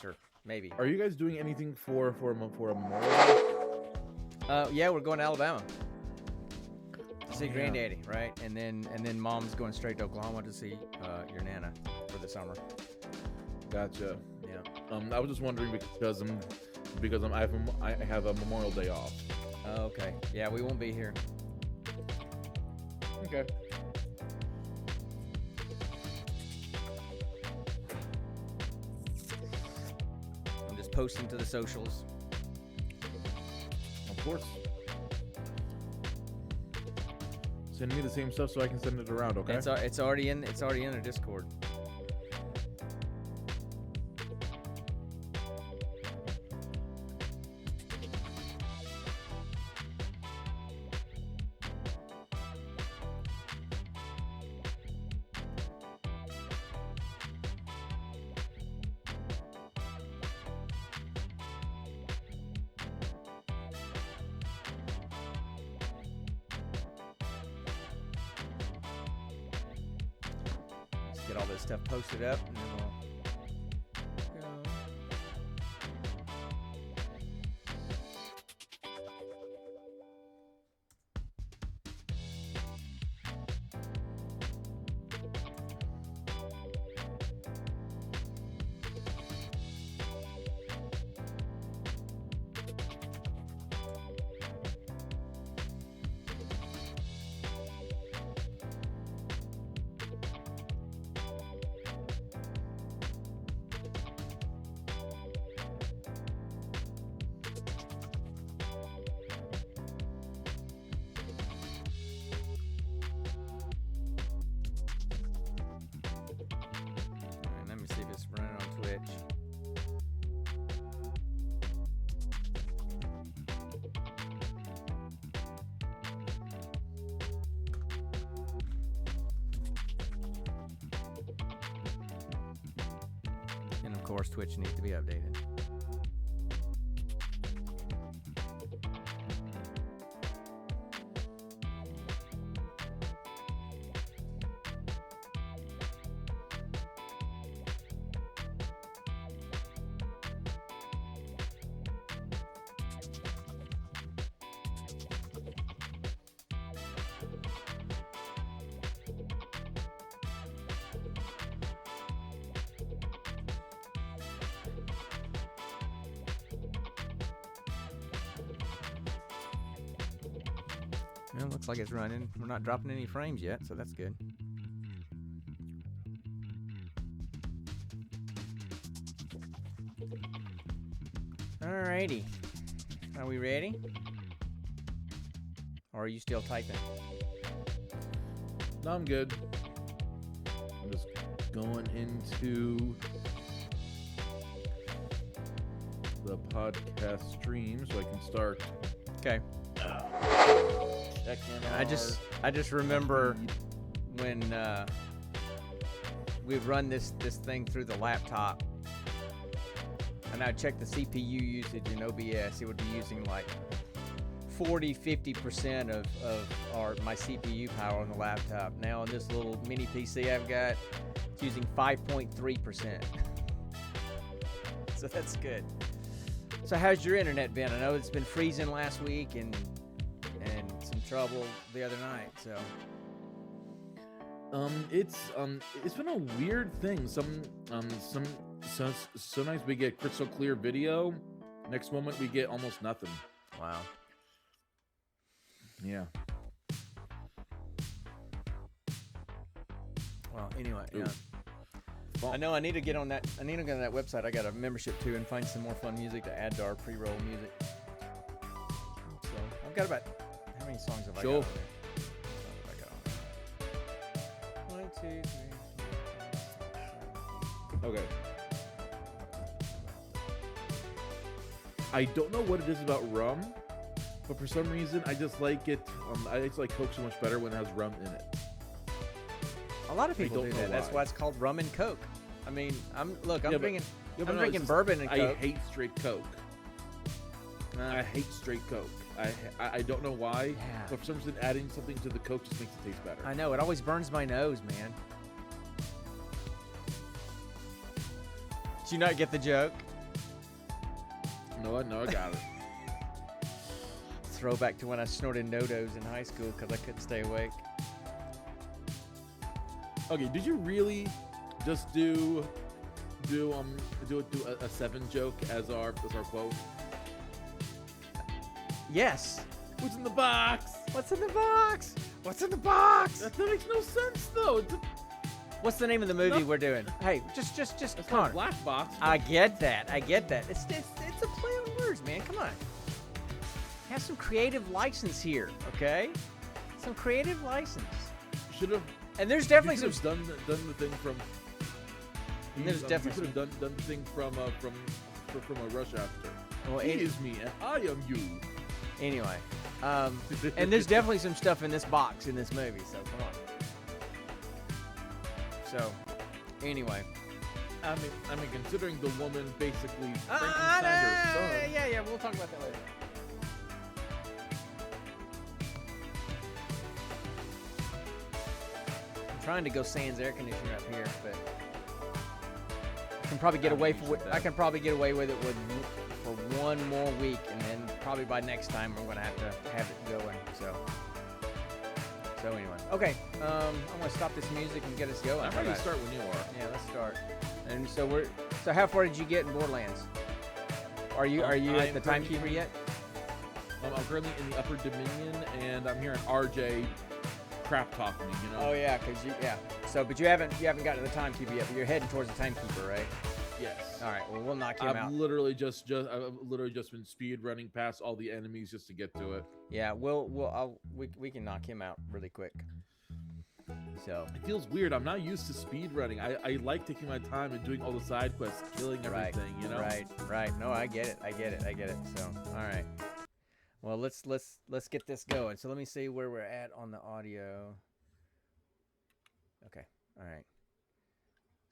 Or maybe. Are you guys doing anything for a Memorial Day? Yeah, we're going to Alabama. To see yeah. Granddaddy, right? And then Mom's going straight to Oklahoma to see your Nana for the summer. Gotcha. Yeah. I was just wondering because I have a Memorial Day off. Oh, okay. Yeah, we won't be here. Okay. I'm just posting to the socials. Of course. Send me the same stuff so I can send it around, okay? It's already in the Discord. Get all this stuff posted up, and then we'll go. Of course, Twitch needs to be updated. Well, looks like it's running. We're not dropping any frames yet, so that's good. Alrighty. Are we ready? Or are you still typing? No, I'm good. I'm just going into the podcast stream so I can start. Okay. I just remember when we'd run this thing through the laptop, and I'd check the CPU usage in OBS. It would be using like 40-50% of my CPU power on the laptop. Now on this little mini PC I've got, it's using 5.3%. So that's good. So how's your internet been? I know it's been freezing last week and some trouble the other night. So it's been a weird thing. Sometimes we get crystal clear video. Next moment we get almost nothing. Wow. Yeah. Well, anyway, yeah. I know I need to get on that. I need to go on that website. I got a membership to and find some more fun music to add to our pre-roll music. So I've got about how many songs have I got on there? 1, 2, 3, 4, 5, 6, 7, 8. Okay. I don't know what it is about rum, but for some reason I just like it. I just like Coke so much better when it has rum in it. A lot of people do that. That's why it's called rum and Coke. I mean, I'm drinking bourbon and Coke. I hate straight Coke. I hate straight Coke. I don't know why, but for some reason adding something to the Coke just makes it taste better. I know, it always burns my nose, man. Did you not get the joke? No, I got it. Throwback to when I snorted no-dos in high school because I couldn't stay awake. Okay, did you really just do a 7 joke as our quote? Yes. What's in the box? What's in the box? What's in the box? That makes no sense though. What's the name of the movie we're doing? Hey, just That's come not on. a black box. I get that. It's a play on words, man. Come on. Have some creative license here, okay? Some creative license. Should have. And there's definitely some. done the thing from. There's definitely you could have done the thing from a Rush After. Well, he is me and I am you. Anyway, and there's definitely some stuff in this box in this movie. So come on. So, anyway. I mean, considering the woman basically Frankensteined her son. Yeah, we'll talk about that later. I'm trying to go sans air conditioner up here, but I can probably get away with it for one more week, and then probably by next time we're gonna have to have it going. So anyway, okay. I'm gonna stop this music and get us going. I'm ready to start when you are. Yeah, let's start. And so how far did you get in Borderlands? Are you at the timekeeper yet? I'm currently in the Upper Dominion, and I'm hearing RJ crap talk me. You know. Oh yeah, So, but you haven't gotten to the timekeeper yet, but you're heading towards the timekeeper, right? Yes. All right. Well, we'll knock him out. I've literally just been speed running past all the enemies just to get to it. Yeah. We can knock him out really quick. So it feels weird. I'm not used to speed running. I like taking my time and doing all the side quests, killing everything. You know. Right. No, I get it. So, all right. Well, let's get this going. So let me see where we're at on the audio. Okay. All right.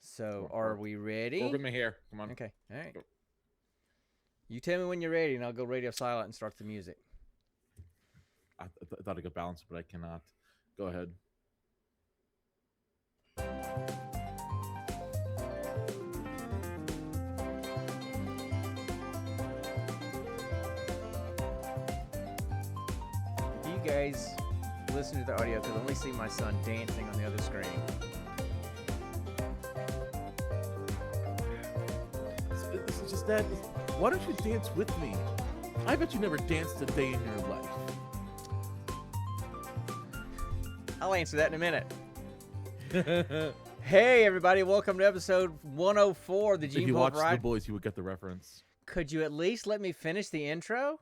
So are we ready? Work with my hair. Come on. Okay. All right. You tell me when you're ready, and I'll go radio silent and start the music. I thought I could balance it, but I cannot. Go ahead. If you guys listen to the audio, could only see my son dancing on the other screen. This is just that. Why don't you dance with me? I bet you never danced a day in your life. I'll answer that in a minute. Hey, everybody. Welcome to episode 104 of the Gene If you Pool watched Variety. The Boys, you would get the reference. Could you at least let me finish the intro?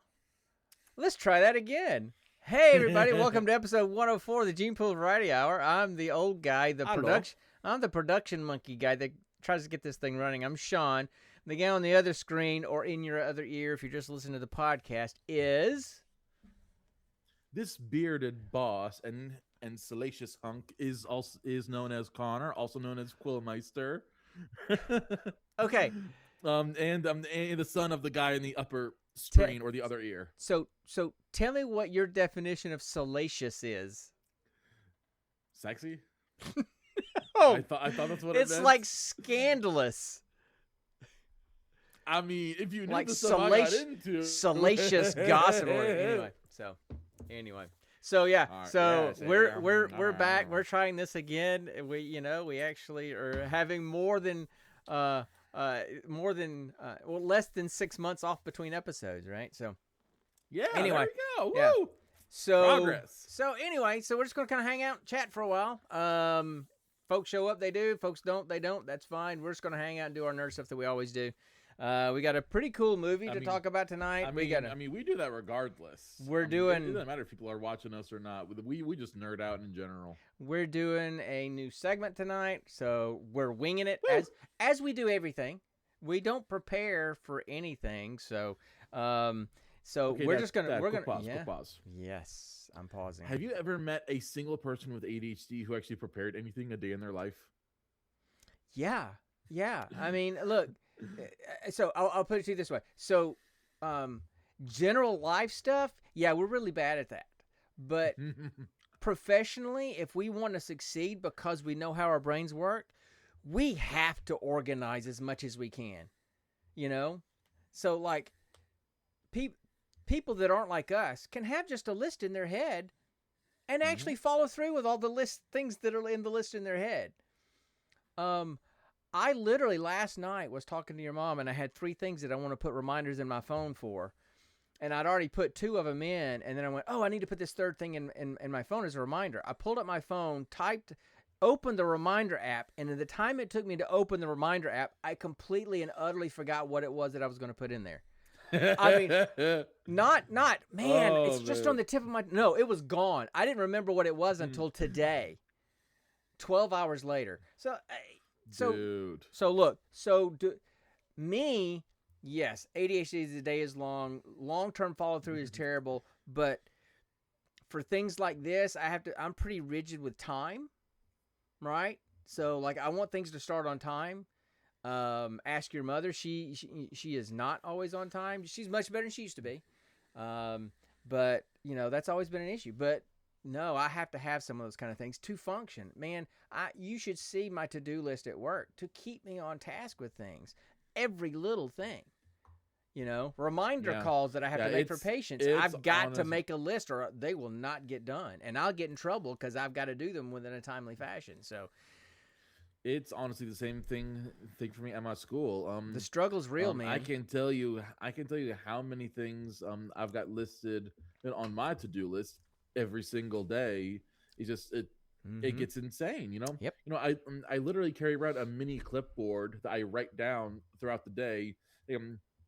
Let's try that again. Hey, everybody. Welcome to episode 104 of the Gene Pool Variety Hour. I'm the old guy, I'm the production monkey guy that tries to get this thing running. I'm Sean. The guy on the other screen or in your other ear, if you're just listening to the podcast, is... This bearded boss and salacious hunk is known as Connor, also known as Quillmeister. Okay. And the son of the guy in the upper screen or the other ear. So tell me what your definition of salacious is. Sexy? Oh, I thought that's what it meant. It's like scandalous. I mean, if you knew Like the stuff I got into. salacious gossip. Anyway. So yeah. All right, So yeah, we're back. We're trying this again. We actually are having less than 6 months off between episodes, right? So Yeah. Anyway, there we go. yeah. Woo. So Progress. So anyway, so we're just gonna kind of hang out and chat for a while. Folks show up, they do. Folks don't, they don't. That's fine. We're just gonna hang out and do our nerd stuff that we always do. We got a pretty cool movie to talk about tonight. we do that regardless. It doesn't matter if people are watching us or not. We just nerd out in general. We're doing a new segment tonight, so we're winging it as we do everything. We don't prepare for anything, so Okay, we're just gonna quick pause. Yes, I'm pausing. Have you ever met a single person with ADHD who actually prepared anything a day in their life? Yeah. I mean, look. So I'll put it to you this way. So, general life stuff, yeah, we're really bad at that. But professionally, if we want to succeed because we know how our brains work, we have to organize as much as we can. You know? So, like, people that aren't like us can have just a list in their head and Mm-hmm. actually follow through with all the things that are in the list in their head. I literally last night was talking to your mom, and I had 3 things that I want to put reminders in my phone for. And I'd already put 2 of them in, and then I went, oh, I need to put this 3rd thing in my phone as a reminder. I pulled up my phone, opened the reminder app, and in the time it took me to open the reminder app, I completely and utterly forgot what it was that I was going to put in there. I mean, not, man, it's just on the tip of my, no, it was gone. I didn't remember what it was until today, 12 hours later. Dude. Me, yes, ADHD is a day is long. Long-term follow-through is terrible, but for things like this, I'm pretty rigid with time, right? So, like, I want things to start on time. Ask your mother. She is not always on time. She's much better than she used to be. But, you know, that's always been an issue. But, no, I have to have some of those kind of things to function. Man, you should see my to-do list at work to keep me on task with things. Every little thing. You know, reminder calls that I have to make for patients. I've got to make a list or they will not get done. And I'll get in trouble because I've got to do them within a timely fashion. So it's honestly the same thing for me at my school. The struggle's real, man. I can tell you how many things I've got listed on my to-do list every single day. It's just it gets insane, you know. Yep. You know, I literally carry around a mini clipboard that I write down throughout the day.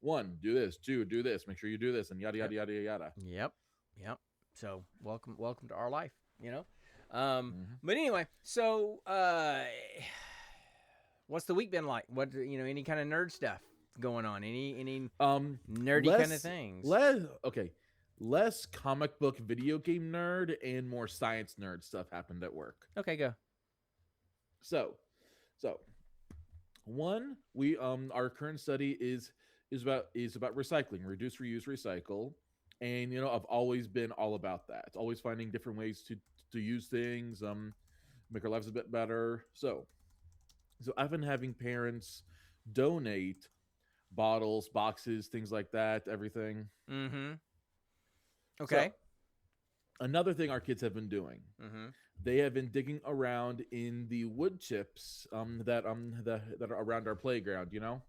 1, do this. 2, do this. Make sure you do this, and yada yada yada yada. Yep. So welcome to our life, you know. But anyway, so what's the week been like? What, you know, any kind of nerd stuff going on? Any nerdy kind of things? Less comic book video game nerd and more science nerd stuff happened at work. Okay, go. So 1, we our current study is about recycling, reduce, reuse, recycle. And, you know, I've always been all about that. It's always finding different ways to use things, make our lives a bit better. So I've been having parents donate bottles, boxes, things like that, everything. Okay. So, another thing our kids have been doing, they have been digging around in the wood chips that are around our playground, you know?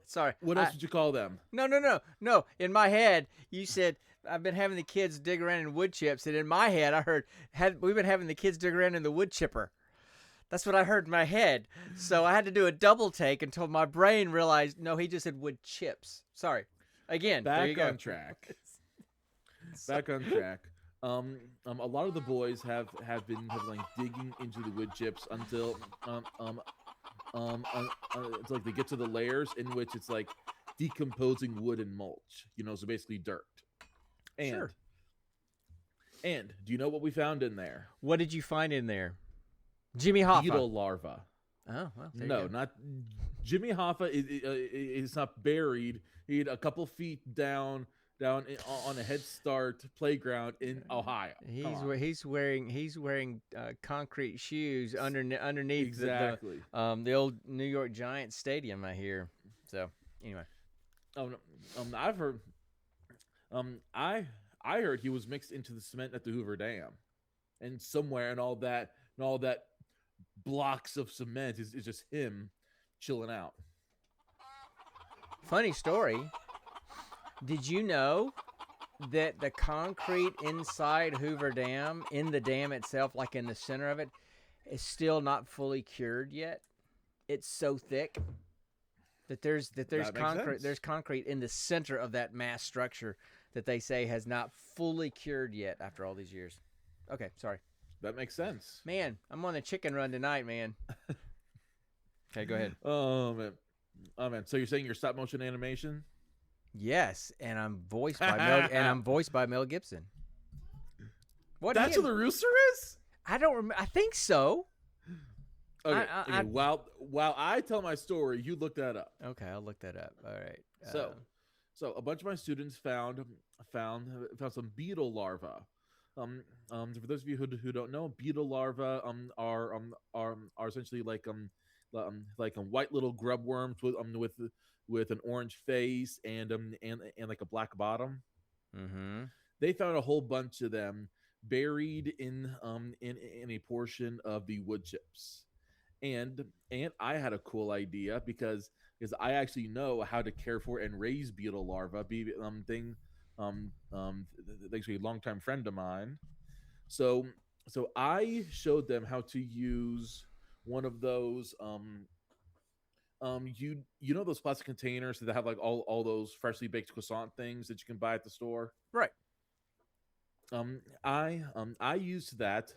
Sorry. What else would you call them? No. In my head, you said I've been having the kids dig around in wood chips, and in my head, I heard we've been having the kids dig around in the wood chipper. That's what I heard in my head. So I had to do a double take until my brain realized, no, he just said wood chips. Sorry. Again, back on track. Back on track. A lot of the boys have been like digging into the wood chips until it's like they get to the layers in which it's like decomposing wood and mulch, you know, so basically dirt. And, sure. And do you know what we found in there? What did you find in there? Jimmy Hoffa. Beetle larva. Oh, well, no, not Jimmy Hoffa. Is not buried. He's a couple feet down on a Head Start playground in Ohio. He's wearing concrete shoes underneath exactly the old New York Giants stadium, I hear. So anyway, I've heard I heard he was mixed into the cement at the Hoover Dam, and somewhere and all that blocks of cement is just him chilling out. Funny story. Did you know that the concrete inside Hoover Dam, in the dam itself, like in the center of it, is still not fully cured yet? It's so thick that there's concrete in the center of that mass structure that they say has not fully cured yet after all these years. Okay, sorry. That makes sense. Man, I'm on the chicken run tonight, man. Okay, go ahead. Oh man. So you're saying you're stop motion animation? Yes, and I'm voiced by Mel Gibson. That's what the rooster is? I don't remember. I think so. Okay. While I tell my story, you look that up. Okay, I'll look that up. All right. So a bunch of my students found some beetle larvae. For those of you who don't know, beetle larvae are essentially like like white little grub worms with an orange face and like a black bottom. Mm-hmm. They found a whole bunch of them buried in a portion of the wood chips. And I had a cool idea because I actually know how to care for and raise beetle larvae. Actually a longtime friend of mine. So I showed them how to use one of those you know those plastic containers that have like all those freshly baked croissant things that you can buy at the store. Right. I used that,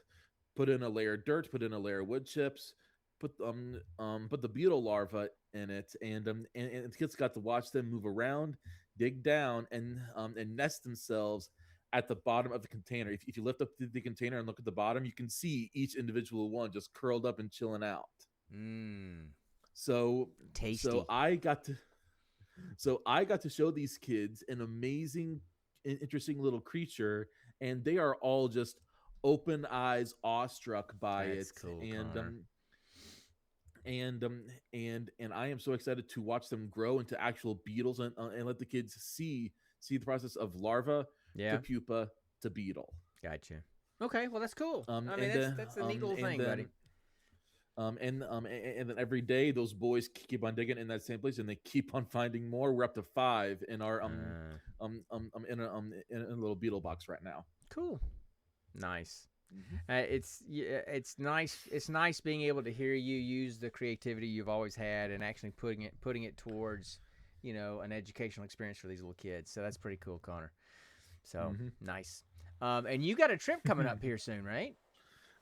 put in a layer of dirt, put in a layer of wood chips, put the beetle larva in it, and the kids got to watch them move around, dig down, and nest themselves at the bottom of the container. If you lift up the container and look at the bottom, you can see each individual one just curled up and chilling out. Mmm. So Tasty. I got to show these kids an amazing, interesting little creature, and they are all just open eyes, awestruck by That's it, cool, and Connor. and I am so excited to watch them grow into actual beetles and let the kids see the process of larva Yeah. to pupa to beetle. Gotcha. Okay. Well, that's cool. I mean, And that's a neat little thing, buddy. And then every day those boys keep on digging in that same place, and they keep on finding more. We're up to 5 in our in a little beetle box right now. Cool. Nice. Mm-hmm. It's nice. It's nice being able to hear you use the creativity you've always had and actually putting it towards, an educational experience for these little kids. So that's pretty cool, Connor. So nice. And you got a trip coming up here soon, right?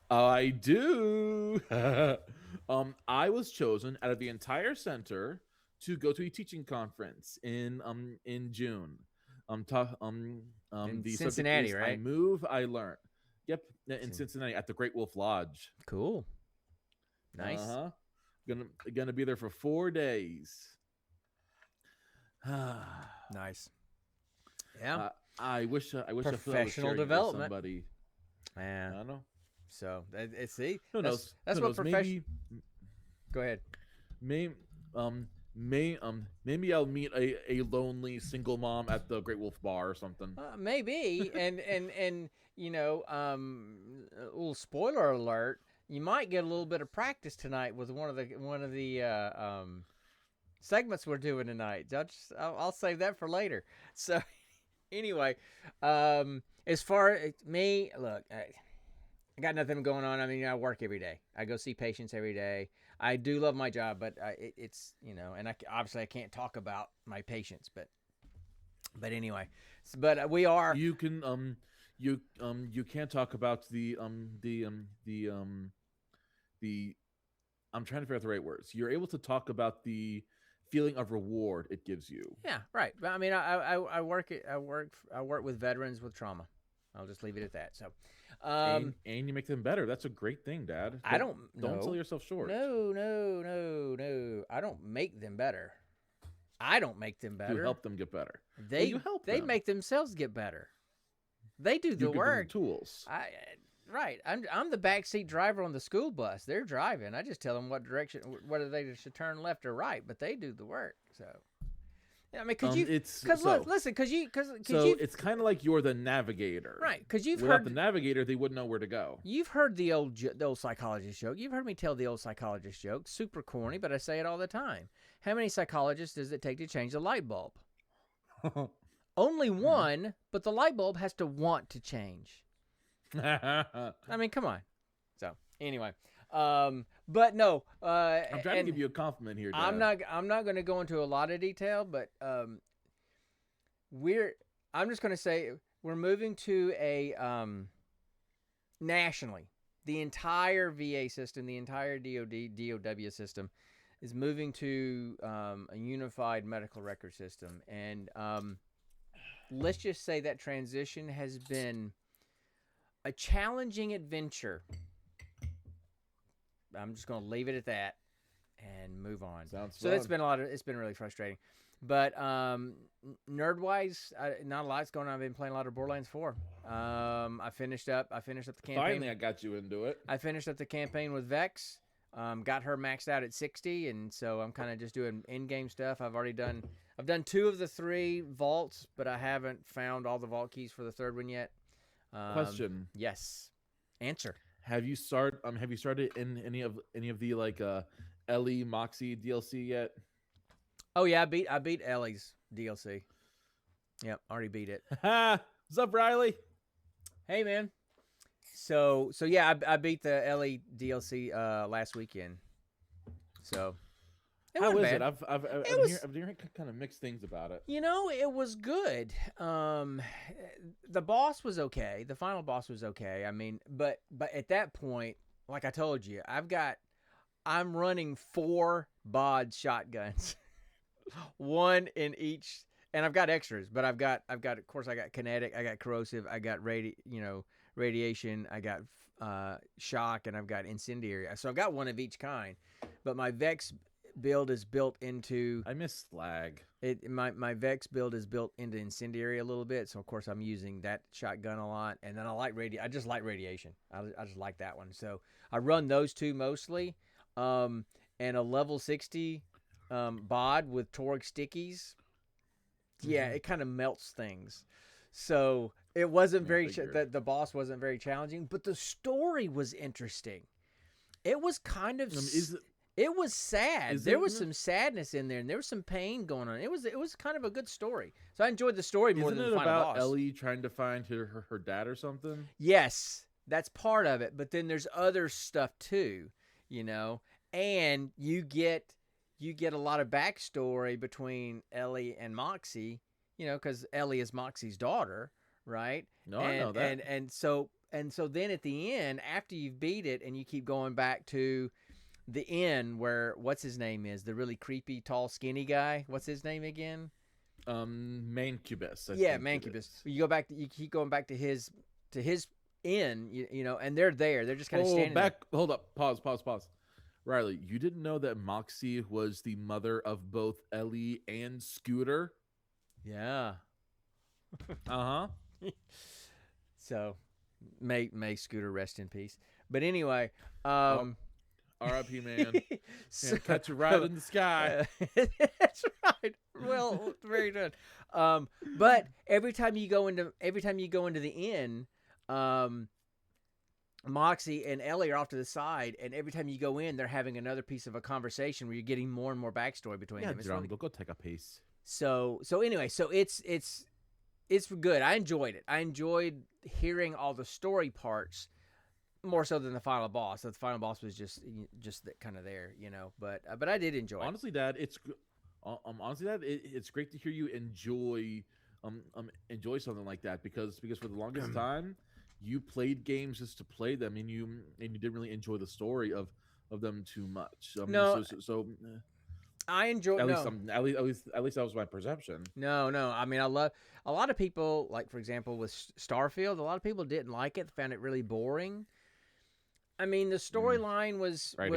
I do. I was chosen out of the entire center to go to a teaching conference in June. In The Cincinnati, subject is right? I move, I learn. Yep, in Cincinnati at the Great Wolf Lodge. Cool. Nice. Gonna be there for 4 days. Nice. Yeah. I wish I felt I was Professional sharing it with development. somebody. Yeah. I don't know. So that's Who knows? That's Who what knows? profession. Go ahead. Maybe I'll meet a lonely single mom at the Great Wolf Bar or something. Maybe, and a little spoiler alert. You might get a little bit of practice tonight with one of the segments we're doing tonight. I'll save that for later. So anyway, as far as me, look, I got nothing going on. I mean, I work every day. I go see patients every day. I do love my job, but it's and obviously I can't talk about my patients, but anyway, but we are. You can you can't talk about the I'm trying to figure out the right words. You're able to talk about the feeling of reward it gives you. Yeah, right. But I mean, I work with veterans with trauma. I'll just leave it at that. So, and you make them better. That's a great thing, Dad. Don't sell yourself short. No. I don't make them better. I don't make them better. You help them get better. They make themselves get better. They do the work. Give them tools. Right. I'm the backseat driver on the school bus. They're driving. I just tell them what direction, whether they should turn left or right, but they do the work. So. I mean, it's kind of like you're the navigator, right? Because without the navigator, they wouldn't know where to go. You've heard the old psychologist joke. You've heard me tell the old psychologist joke. Super corny, but I say it all the time. How many psychologists does it take to change a light bulb? Only one, but the light bulb has to want to change. I mean, come on. So anyway. But no, I'm trying to give you a compliment here, Dad. I'm not going to go into a lot of detail, but, I'm just going to say we're moving to a, nationally, the entire VA system, the entire DOW system is moving to, a unified medical record system. And, let's just say that transition has been a challenging adventure. I'm just going to leave it at that and move on. Sounds so fun. It's been really frustrating. But nerd wise, not a lot's going on. I've been playing a lot of Borderlands 4. I finished up the campaign. Finally, I got you into it. I finished up the campaign with Vex. Got her maxed out at 60, and so I'm kind of just doing in-game stuff. I've done 2 of the 3 vaults, but I haven't found all the vault keys for the 3rd one yet. Question. Yes. Answer. Have you started in any of the like Ellie Moxie DLC yet? Oh yeah, I beat Ellie's DLC. Yep, already beat it. What's up, Riley? Hey man. So yeah, I beat the Ellie DLC last weekend. So how is bad. it? I've hearing kind of mixed things about it. It was good. The boss was okay. The final boss was okay. I mean, but at that point, like I told you, I'm running 4 bod shotguns, 1 in each, and I've got extras. But I've got of course I got kinetic, I got corrosive, I got radiation, I got shock, and I've got incendiary. So I've got 1 of each kind. But my Vex build is built into. I miss slag. My Vex build is built into incendiary a little bit, so of course I'm using that shotgun a lot, and then I just like radiation. I just like that one, so I run those 2 mostly, and a level 60 bod with Torg stickies. Yeah, it kind of melts things, so it wasn't the boss wasn't very challenging, but the story was interesting. It was kind of. It was sad. There was some sadness in there, and there was some pain going on. It was kind of a good story. So I enjoyed the story more than the final boss. Isn't it about Ellie trying to find her dad or something? Yes, that's part of it. But then there's other stuff too, and you get a lot of backstory between Ellie and Moxie, because Ellie is Moxie's daughter, right? I know that. And so then at the end, after you've beat it, and you keep going back to the inn where what's his name is the really creepy tall skinny guy. What's his name again? Mancubus. Mancubus. You keep going back to his inn, and they're there. They're just kind of standing there. Hold up. Pause. Riley, you didn't know that Moxie was the mother of both Ellie and Scooter? Yeah. Uh-huh. So may Scooter rest in peace. But anyway, R.I.P. man. So, catch a ride in the sky. That's right. Well, very good. But every time you go into the inn, Moxie and Ellie are off to the side, and every time you go in, they're having another piece of a conversation where you're getting more and more backstory between them. Yeah, go take a piece. So anyway, it's good. I enjoyed it. I enjoyed hearing all the story parts. More so than the final boss. The final boss was just kind of there, But I did enjoy it. Honestly, Dad, it's great to hear you enjoy something like that because for the longest time you played games just to play them and you didn't really enjoy the story of them too much. No, so I enjoy. At least that was my perception. No. I mean, I love a lot of people. Like for example, with Starfield, a lot of people didn't like it. Found it really boring. I mean, the storyline was the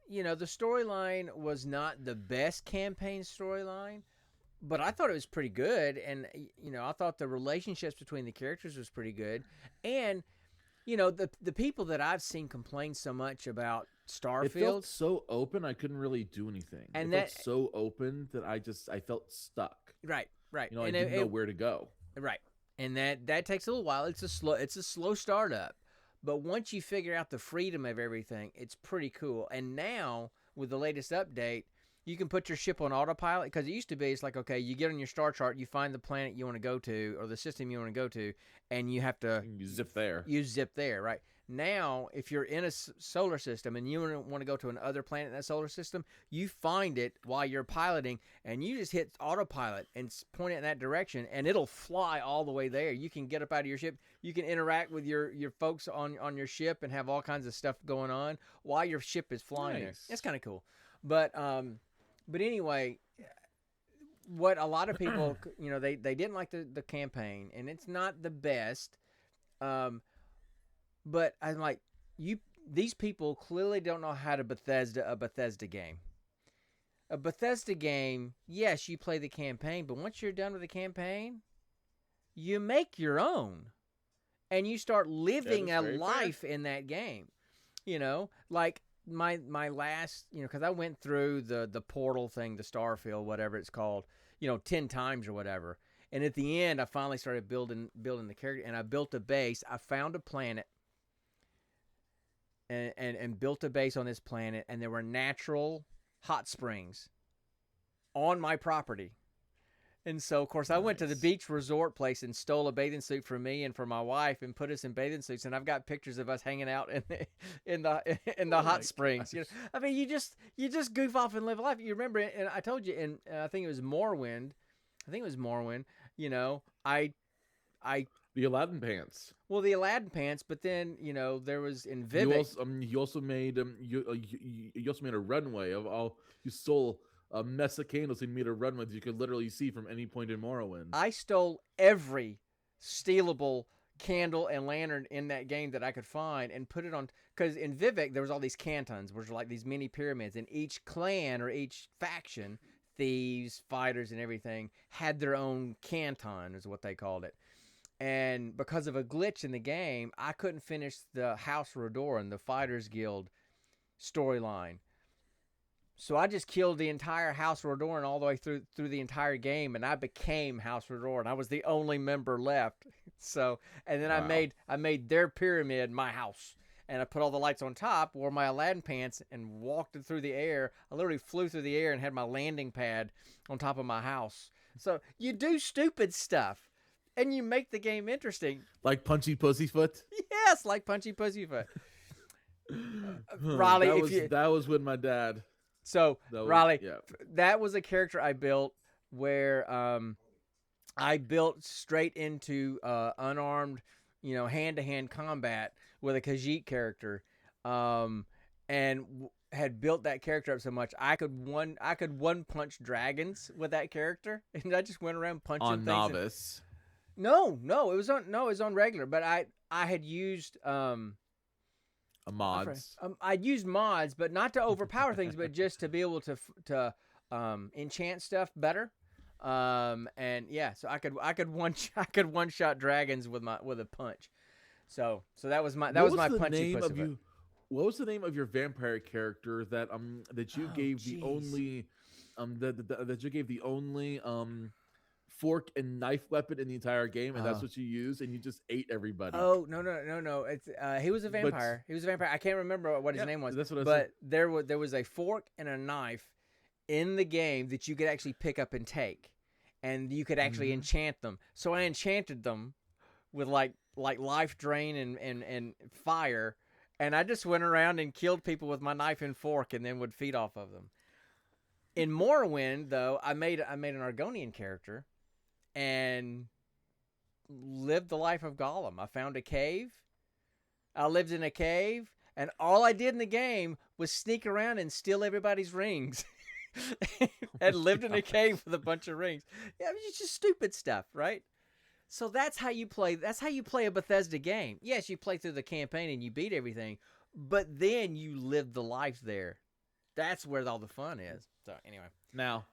storyline was not the best campaign storyline, but I thought it was pretty good, and I thought the relationships between the characters was pretty good, and the people that I've seen complain so much about Starfield, it felt so open I couldn't really do anything. And it felt so open that I felt stuck. Right. I didn't know where to go. Right, and that takes a little while. It's a slow startup. But once you figure out the freedom of everything, it's pretty cool. And now, with the latest update, you can put your ship on autopilot. Because it used to be, it's like, okay, you get on your star chart, you find the planet you want to go to, or the system you want to go to, and you have to... You zip there. Right? Now, if you're in a solar system and you want to go to another planet in that solar system, you find it while you're piloting, and you just hit autopilot and point it in that direction, and it'll fly all the way there. You can get up out of your ship. You can interact with your folks on your ship and have all kinds of stuff going on while your ship is flying there. That's kind of cool. But anyway, what a lot of people, they didn't like the campaign, and it's not the best. But I'm like, these people clearly don't know how to Bethesda a Bethesda game. A Bethesda game, yes, you play the campaign, but once you're done with the campaign, you make your own. And you start living a life in that game. Like my last, because I went through the portal thing, the Starfield, whatever it's called, 10 times or whatever. And at the end, I finally started building the character, and I built a base. I found a planet and built a base on this planet, and there were natural hot springs on my property. And so, of course, I went to the beach resort place and stole a bathing suit for me and for my wife and put us in bathing suits. And I've got pictures of us hanging out in the hot springs. I mean, you just goof off and live life. You remember, and I told you, and I think it was Morrowind. I the Aladdin pants. Well, the Aladdin pants, but then there was in Vivek. You also made you also made a runway of all. You stole a mess of candles and made a runway that you could literally see from any point in Morrowind. I stole every stealable candle and lantern in that game that I could find and put it on, because in Vivek there was all these cantons, which are like these mini pyramids, and each clan or each faction, thieves, fighters, and everything, had their own canton, is what they called it. And because of a glitch in the game, I couldn't finish the House Rodoran, the Fighters Guild storyline. So I just killed the entire House Rodoran all the way through the entire game, and I became House Rodoran. I was the only member left. So, and then wow. I made their pyramid my house, and I put all the lights on top, wore my Aladdin pants, and walked it through the air. I literally flew through the air and had my landing pad on top of my house. So you do stupid stuff, and you make the game interesting. Like Punchy Pussyfoot? Yes, like Punchy Pussyfoot. Riley, that was with my dad. So, Riley, that was a character I built where I built straight into unarmed, hand-to-hand combat with a Khajiit character, and had built that character up so much I could one punch dragons with that character, and I just went around punching on things. novice. No, it was on regular, but I had used mods. I'd use mods, but not to overpower things, but just to be able to enchant stuff better. And yeah, so I could one shot dragons with a punch. So that was my punchy pussy. What was the name of your vampire character that you gave the only that you gave the only fork and knife weapon in the entire game, and that's what you used, and you just ate everybody? Oh no! It's he was a vampire. He was a vampire. I can't remember what his name was. That's what I said. But there was a fork and a knife in the game that you could actually pick up and take, and you could actually enchant them. So I enchanted them with like life drain and fire, and I just went around and killed people with my knife and fork, and then would feed off of them. In Morrowind, though, I made an Argonian character and lived the life of Gollum. I found a cave. I lived in a cave, and all I did in the game was sneak around and steal everybody's rings. And lived in a cave with a bunch of rings. Yeah, it's just stupid stuff, right? So that's how you play. That's how you play a Bethesda game. Yes, you play through the campaign and you beat everything, but then you live the life there. That's where all the fun is. So anyway, now,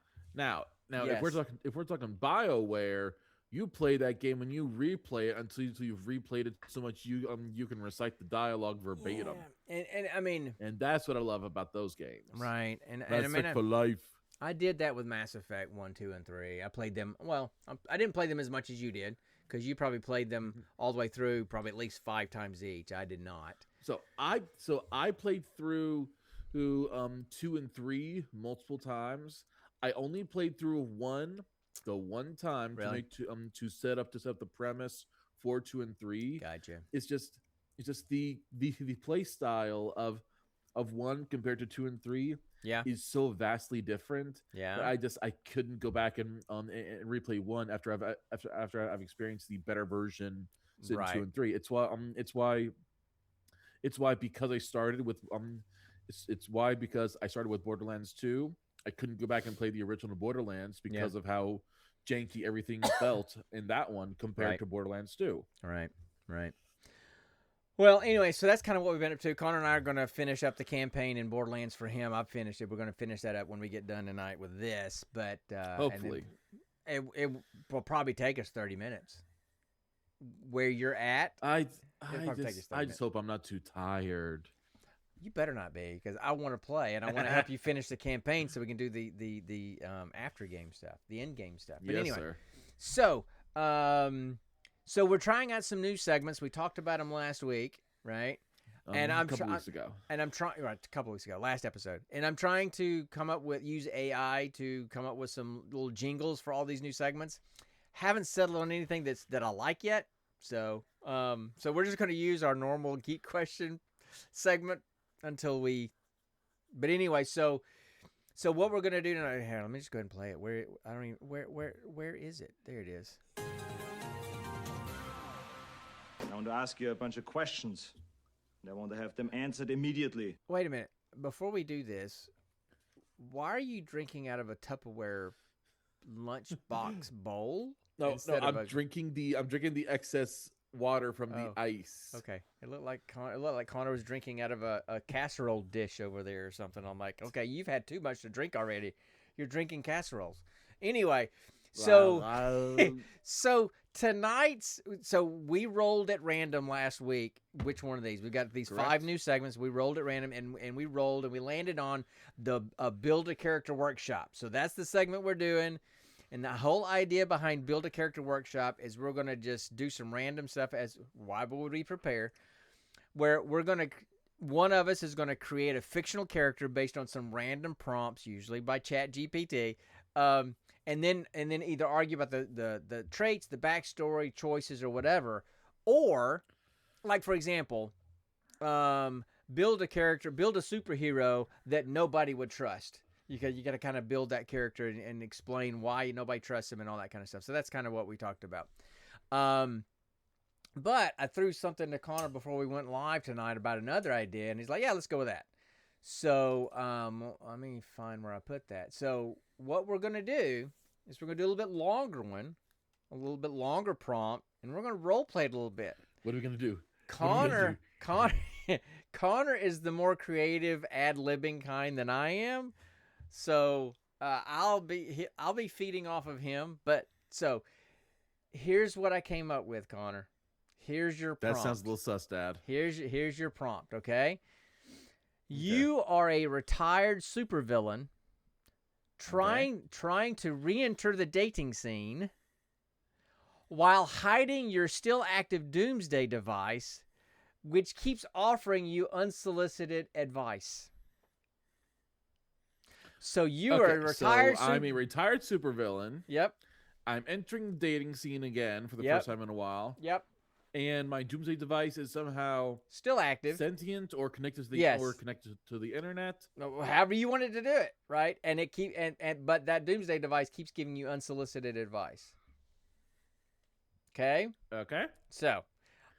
yes. if we're talking BioWare, you play that game and you replay it until you've replayed it so much you can recite the dialogue verbatim. Yeah. And I mean, and that's what I love about those games. Right. And that's I mean, for life. I did that with Mass Effect 1, 2, and 3. I played them. Well, I didn't play them as much as you did, because you probably played them all the way through, probably at least 5 times each. I did not. So I played through 2 and 3 multiple times. I only played through 1 the one time to set up the premise for 2 and 3. Gotcha. It's just the play style of 1 compared to 2 and 3 is so vastly different. Yeah. I couldn't go back and replay 1 after I've experienced the better version in 2 and 3. It's why because I started with because I started with Borderlands 2, I couldn't go back and play the original Borderlands because of how janky everything felt in that one compared to Borderlands 2. Right. Well, anyway, so that's kind of what we've been up to. Connor and I are going to finish up the campaign in Borderlands for him. I've finished it. We're going to finish that up when we get done tonight with this. But hopefully. It will probably take us 30 minutes. Where you're at, I just hope I'm not too tired. You better not be, because I want to play and I want to help you finish the campaign so we can do the after game stuff, the end game stuff. But yes, anyway, sir. so we're trying out some new segments. We talked about them last week, right? And A couple weeks ago. And I'm trying, right, a couple weeks ago, last episode. And I'm trying to use AI to come up with some little jingles for all these new segments. Haven't settled on anything that I like yet. So we're just going to use our normal geek question segment until we. But anyway, so what we're going to do tonight? Here, let me just go ahead and play it. Where is it? There it is. I want to ask you a bunch of questions. And I want to have them answered immediately. Wait a minute. Before we do this, why are you drinking out of a Tupperware lunchbox bowl? No, I'm drinking the excess water from the ice. Okay. It looked like Connor was drinking out of a casserole dish over there or something. I'm like, okay, you've had too much to drink already. You're drinking casseroles. Anyway, so so we rolled at random last week. Which one of these? We got these Correct. 5 new segments. We rolled at random, and we rolled, and we landed on the Build a Character Workshop. So that's the segment we're doing. And the whole idea behind Build a Character Workshop is we're going to just do some random stuff as why would we prepare? Where one of us is going to create a fictional character based on some random prompts, usually by ChatGPT. And then either argue about the traits, the backstory, choices, or whatever. Or, like, for example, build a superhero that nobody would trust. You got to kind of build that character and explain why nobody trusts him and all that kind of stuff. So that's kind of what we talked about. But I threw something to Connor before we went live tonight about another idea, and he's like, yeah, let's go with that. So let me find where I put that. So what we're going to do is we're going to do a little bit longer one, a little bit longer prompt, and we're going to role play it a little bit. What are we going to do? Connor is the more creative ad-libbing kind than I am. So I'll be feeding off of him. But so here's what I came up with, Connor. Here's your prompt. That sounds a little sus, Dad. Here's your prompt, okay? You are a retired supervillain trying to re-enter the dating scene while hiding your still active doomsday device, which keeps offering you unsolicited advice. So you are a retired. I'm a retired supervillain. Yep. I'm entering the dating scene again for the first time in a while. Yep. And my doomsday device is somehow still active, sentient, or connected to the internet. However you wanted to do it, right? And but that doomsday device keeps giving you unsolicited advice. Okay. Okay. So,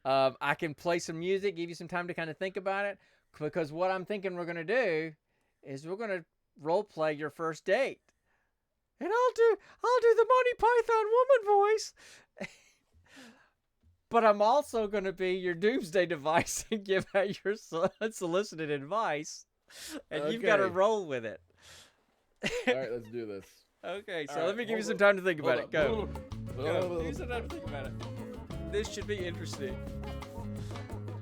I can play some music, give you some time to kind of think about it, because what I'm thinking we're gonna do is we're gonna role play your first date, and I'll do the Monty Python woman voice. But I'm also going to be your doomsday device and give out your unsolicited advice. And you've got to roll with it. All right, let's do this. Okay, so let me give you some time to think about it. Go. Give you some time to think about it. This should be interesting.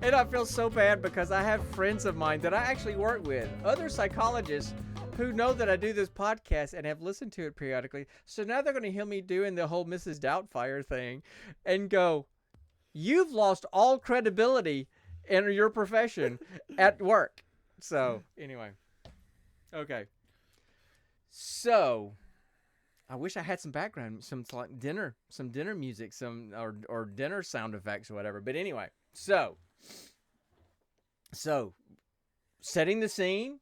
And I feel so bad because I have friends of mine that I actually work with, other psychologists who know that I do this podcast and have listened to it periodically. So now they're going to hear me doing the whole Mrs. Doubtfire thing and go, you've lost all credibility in your profession at work. So, anyway. Okay. So, I wish I had some background, some dinner music, or dinner sound effects or whatever. But anyway, so setting the scene.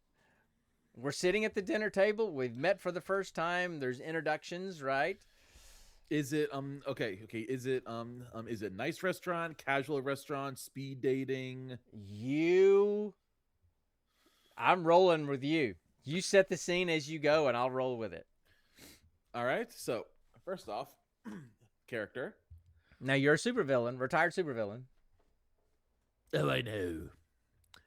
We're sitting at the dinner table. We've met for the first time. There's introductions, right? Is it okay? Is it nice restaurant, casual restaurant, speed dating? I'm rolling with you. You set the scene as you go, and I'll roll with it. All right. So first off, character. Now you're a supervillain, retired supervillain. Oh, I know.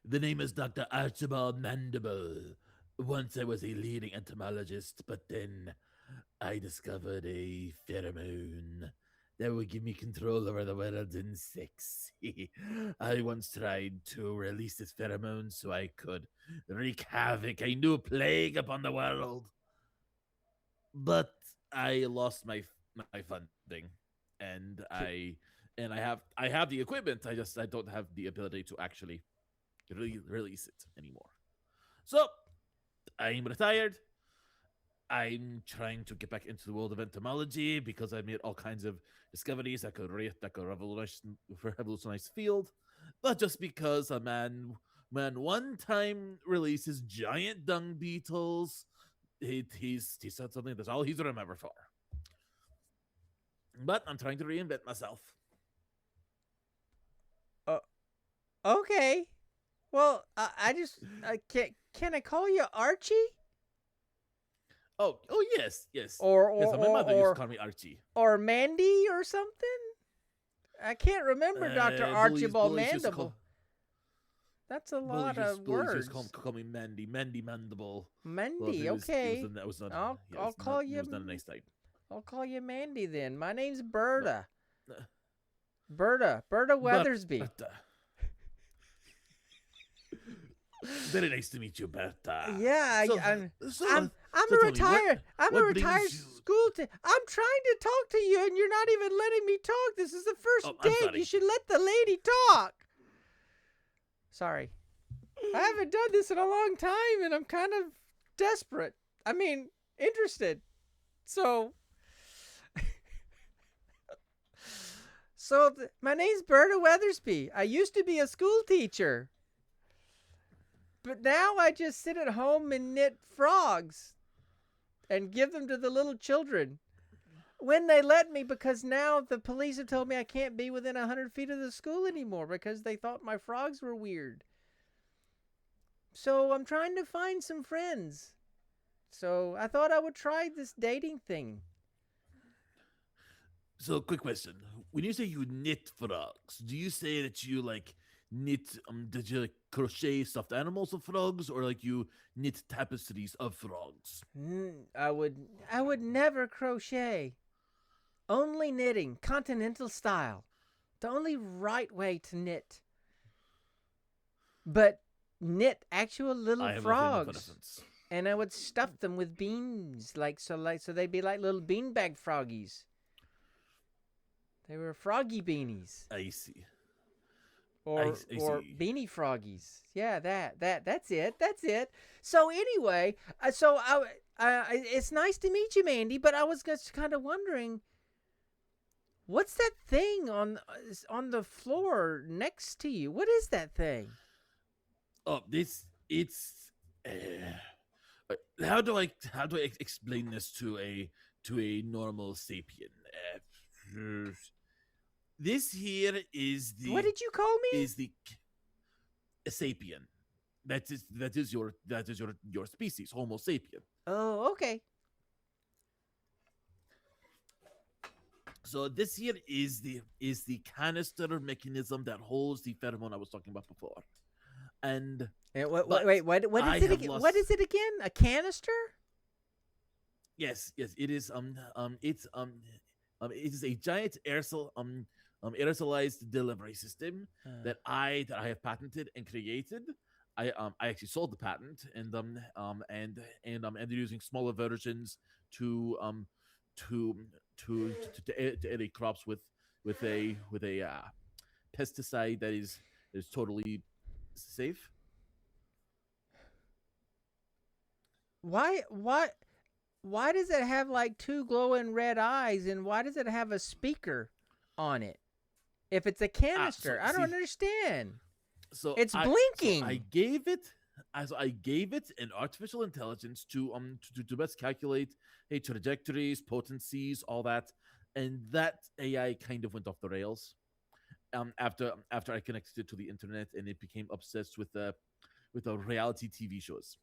The name is Dr. Archibald Mandible. Once I was a leading entomologist, but then I discovered a pheromone that would give me control over the world's insects. I once tried to release this pheromone so I could wreak havoc, a new plague upon the world. But I lost my funding, and I have the equipment. I don't have the ability to actually release it anymore. So I'm retired. I'm trying to get back into the world of entomology because I made all kinds of discoveries that could revolutionize the field. But just because a man one time releases giant dung beetles, he said something that's all he's remembered for. But I'm trying to reinvent myself. Okay. Well, can I call you Archie? Oh, yes. Or Yes, my mother used to call me Archie. Or Mandy or something? I can't remember Dr. Archibald bullies used to Mandible. That's a lot of bullies words. used to call me Mandy Mandible. Mandy, Well, okay. That was not. I'll call you. It was not a nice type. I'll call you Mandy then. My name's Berta. Berta Weathersby. Berta. Very nice to meet you, Berta. Yeah, I'm a retired school teacher. I'm trying to talk to you, and you're not even letting me talk. This is the first date. You should let the lady talk. Sorry, I haven't done this in a long time, and I'm kind of desperate. I mean, interested. So, my name's Berta Weathersby. I used to be a school teacher. But now I just sit at home and knit frogs and give them to the little children when they let me, because now the police have told me I can't be within 100 feet of the school anymore because they thought my frogs were weird. So I'm trying to find some friends. So I thought I would try this dating thing. So, quick question. When you say you knit frogs, do you say that you, knit, did you crochet stuffed animals of frogs, or you knit tapestries of frogs? I would never crochet. Only knitting, continental style. The only right way to knit. But knit actual little frogs. And I would stuff them with beans, so they'd be like little beanbag froggies. They were froggy beanies. I see. Or beanie froggies. Yeah, that's it. So anyway, it's nice to meet you, Mandy, but I was just kind of wondering, what's that thing on the floor next to you? What is that thing? Oh, how do I explain this to a normal sapien? This here is the. What did you call me? Is the a sapien. That is your species, Homo sapien. Oh, okay. So this here is the canister mechanism that holds the pheromone I was talking about before. And wait, what is it again? What is it again? A canister? Yes, it is. It is a giant aerosolized delivery system that I have patented and created. I actually sold the patent, and they're using smaller versions to irrigate crops with a pesticide that is totally safe. Why does it have two glowing red eyes, and why does it have a speaker on it? If it's a canister, I don't understand. So it's blinking. So I gave it an artificial intelligence to best calculate trajectories, potencies, all that, and that AI kind of went off the rails. After I connected it to the internet, and it became obsessed with the reality TV shows.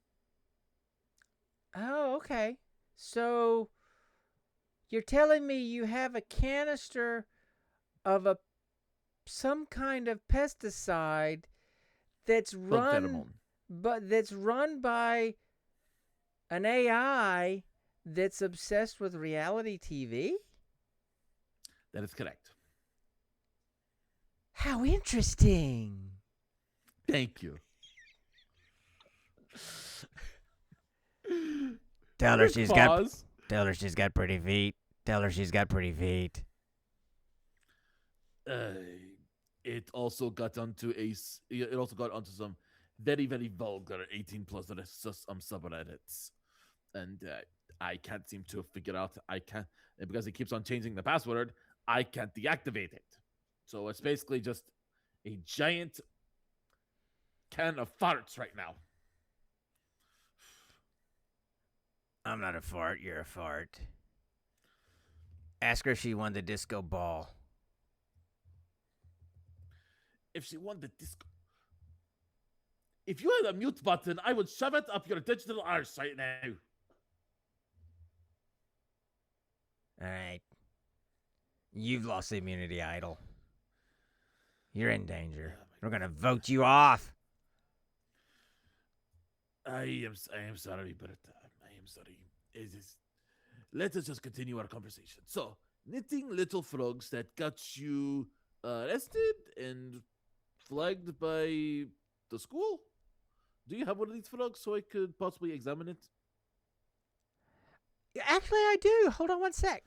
Oh, okay. So you're telling me you have a canister of some kind of pesticide that's run by an AI that's obsessed with reality TV? That is correct. How interesting. Thank you. Tell her Quick she's pause. got pretty feet. Tell her she's got pretty feet. It also got onto it also got onto some very, very vulgar 18 plus subreddits, and I can't seem to figure out. I can't, because it keeps on changing the password. I can't deactivate it. So it's basically just a giant can of farts right now. I'm not a fart. You're a fart. Ask her if she won the disco ball. If she won the disco, if you had a mute button, I would shove it up your digital arse right now. All right. You've lost the immunity idol. You're in danger. We're going to vote you off. I am sorry, but I am sorry. Let us just continue our conversation. So, knitting little frogs that got you arrested and flagged by the school? Do you have one of these frogs so I could possibly examine it? Actually, I do. Hold on one sec.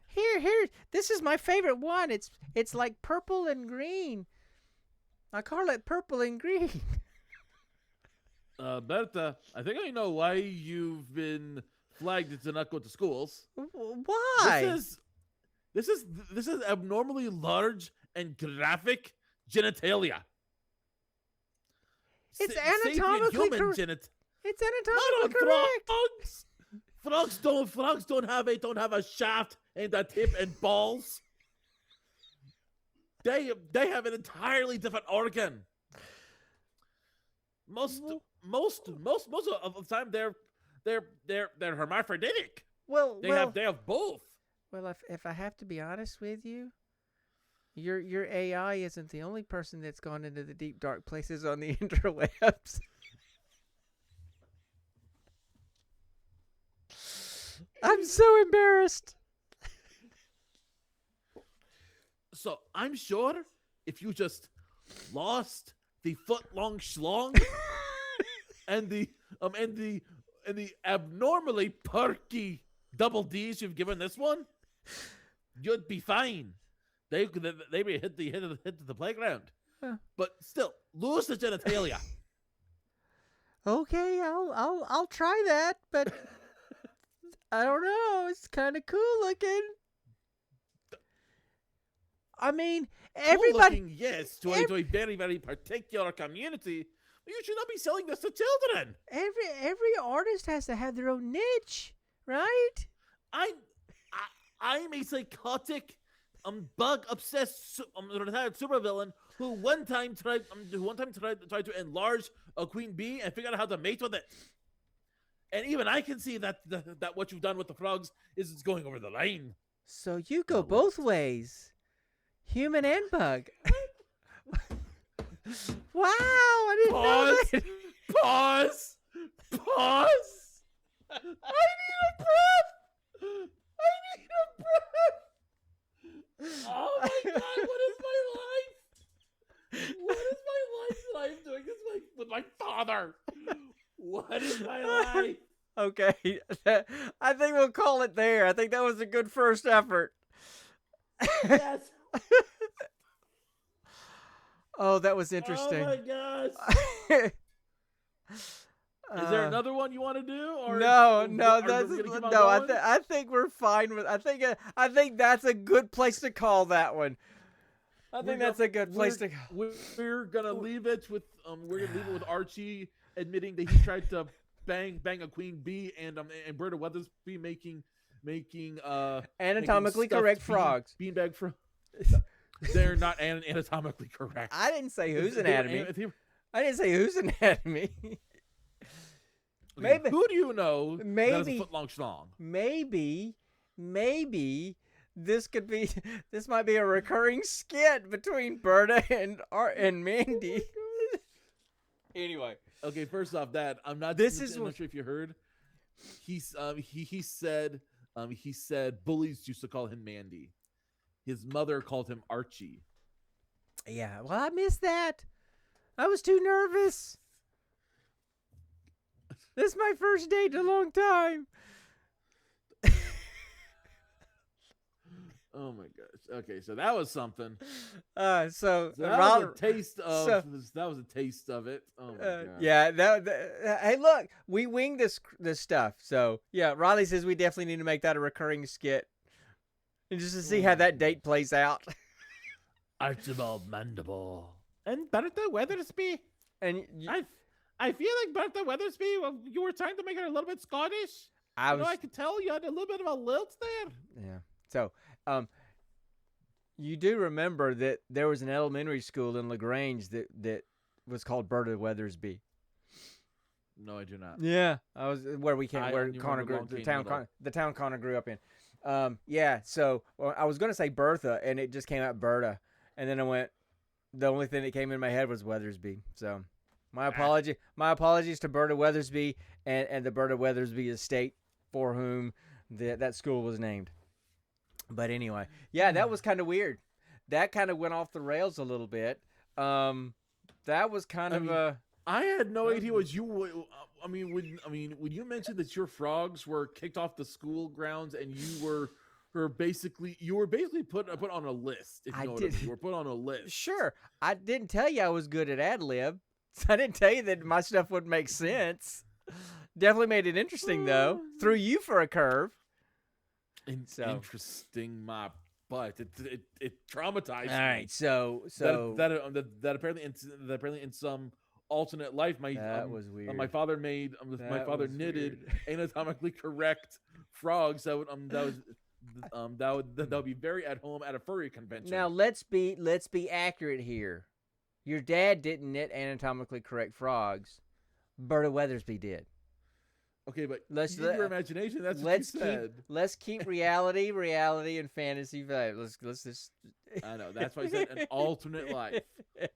Here. This is my favorite one. It's like purple and green. I call it purple and green. Berta, I think I know why you've been flagged to not go to schools. Why? This is abnormally large and graphic genitalia. It's Sapient anatomically human correct. It's Not anatomically on correct. Frogs don't have a shaft and a tip and balls. They have an entirely different organ. Most of the time they're hermaphroditic. They have both. Well, if I have to be honest with you, your AI isn't the only person that's gone into the deep dark places on the interwebs. I'm so embarrassed. So I'm sure if you just lost the foot-long schlong and the abnormally perky double D's you've given this one, you'd be fine. They may hit the playground, but still lose the genitalia. Okay, I'll try that, but I don't know. It's kind of cool looking. I mean, everybody. Cool looking, yes, to a very, very particular community. But you should not be selling this to children. Every artist has to have their own niche, right? I'm a psychotic, bug obsessed retired supervillain who one time tried to enlarge a queen bee and figure out how to mate with it. And even I can see that what you've done with the frogs is going over the line. So you go both ways, human and bug. Wow, I didn't know that. Pause. I need a breath. Oh my God! What is my life? What is my life doing this with my father? What is my life? Okay, I think we'll call it there. I think that was a good first effort. Yes. Oh, that was interesting. Oh my gosh. Is there another one you want to do? Or no. That's I think we're fine with. I think that's a good place to call that one. I think that's a good place to. We're gonna leave it with Archie admitting that he tried to bang a queen bee and Berta Weathersby making anatomically correct frogs. Beanbag frogs. They're not anatomically correct. I didn't say whose anatomy. I didn't say whose anatomy. Maybe. Who do you know? Maybe that has a foot-long schlong? Maybe this might be a recurring skit between Berta and Mandy. Anyway, okay. First off, I'm not. I'm not sure if you heard. He said he said bullies used to call him Mandy. His mother called him Archie. Yeah, well, I missed that. I was too nervous. This is my first date in a long time. Oh my gosh. Okay, so that was something. So that was a taste of that was a taste of it. Oh my god. Yeah. Hey, look, we winged this stuff. So yeah, Riley says we definitely need to make that a recurring skit, and just to see how that date plays out. Archibald Mandible. And Bertha Weathersby. And I feel like Bertha Weathersby. Well, you were trying to make her a little bit Scottish. I could tell you had a little bit of a lilt there. Yeah. So, you do remember that there was an elementary school in LaGrange that was called Bertha Weathersby. No, I do not. Yeah, I was where Connor grew, the town Connor grew up in. Yeah. So I was going to say Bertha, and it just came out Berta, and then I went. The only thing that came in my head was Weathersby. So, my apologies to Bertha Weathersby and the Bertha Weathersby estate for whom that school was named. But anyway, yeah, that was kind of weird. That kind of went off the rails a little bit. That was kind of I had no idea what you. I mean, when you mentioned that your frogs were kicked off the school grounds and you were basically put on a list. If you know what I mean. You were put on a list. Sure, I didn't tell you I was good at ad lib. I didn't tell you that my stuff wouldn't make sense. Definitely made it interesting though. Threw you for a curve. Interesting, my butt. It traumatized me. All right, so that apparently in some alternate life, was weird. My father knitted anatomically correct frogs that would be very at home at a furry convention. Now let's be accurate here. Your dad didn't knit anatomically correct frogs. Berta Weathersby did. Okay, but use your imagination. That's what you said. Let's keep reality, and fantasy. Let's just. I know. That's why I said an alternate life.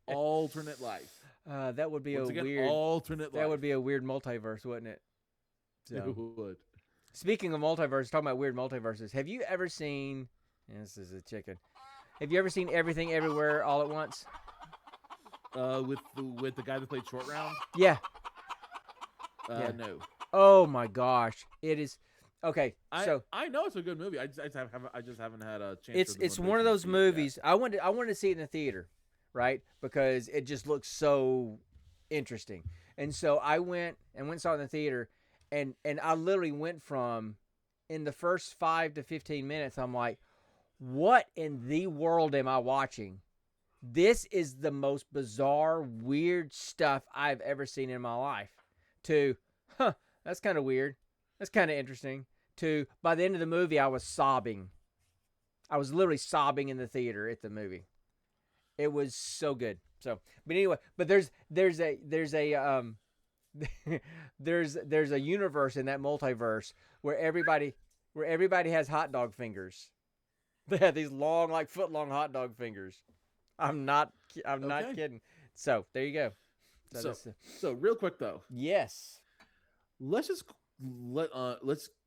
Alternate life. That would be weird alternate life. That would be a weird multiverse, wouldn't it? So. It would. Speaking of multiverse, talking about weird multiverses, have you ever seen? This is a chicken. Have you ever seen Everything Everywhere All at Once? With the guy that played Short Round. Yeah. Yeah. No. Oh my gosh, it is. Okay, so I know it's a good movie. I just haven't had a chance. It's one of those movies. I wanted to see it in the theater, right? Because it just looks so interesting. And so I went and saw it in the theater, and I literally went from, in the first 5 to 15 minutes, I'm like, what in the world am I watching? This is the most bizarre, weird stuff I've ever seen in my life. To, that's kind of weird. That's kind of interesting. To, by the end of the movie, I was sobbing. I was literally sobbing in the theater at the movie. It was so good. So, but anyway, but there's a there's a universe in that multiverse where everybody has hot dog fingers. They have these long, like foot-long hot dog fingers. I'm not kidding. So there you go. So real quick though. Yes. Let's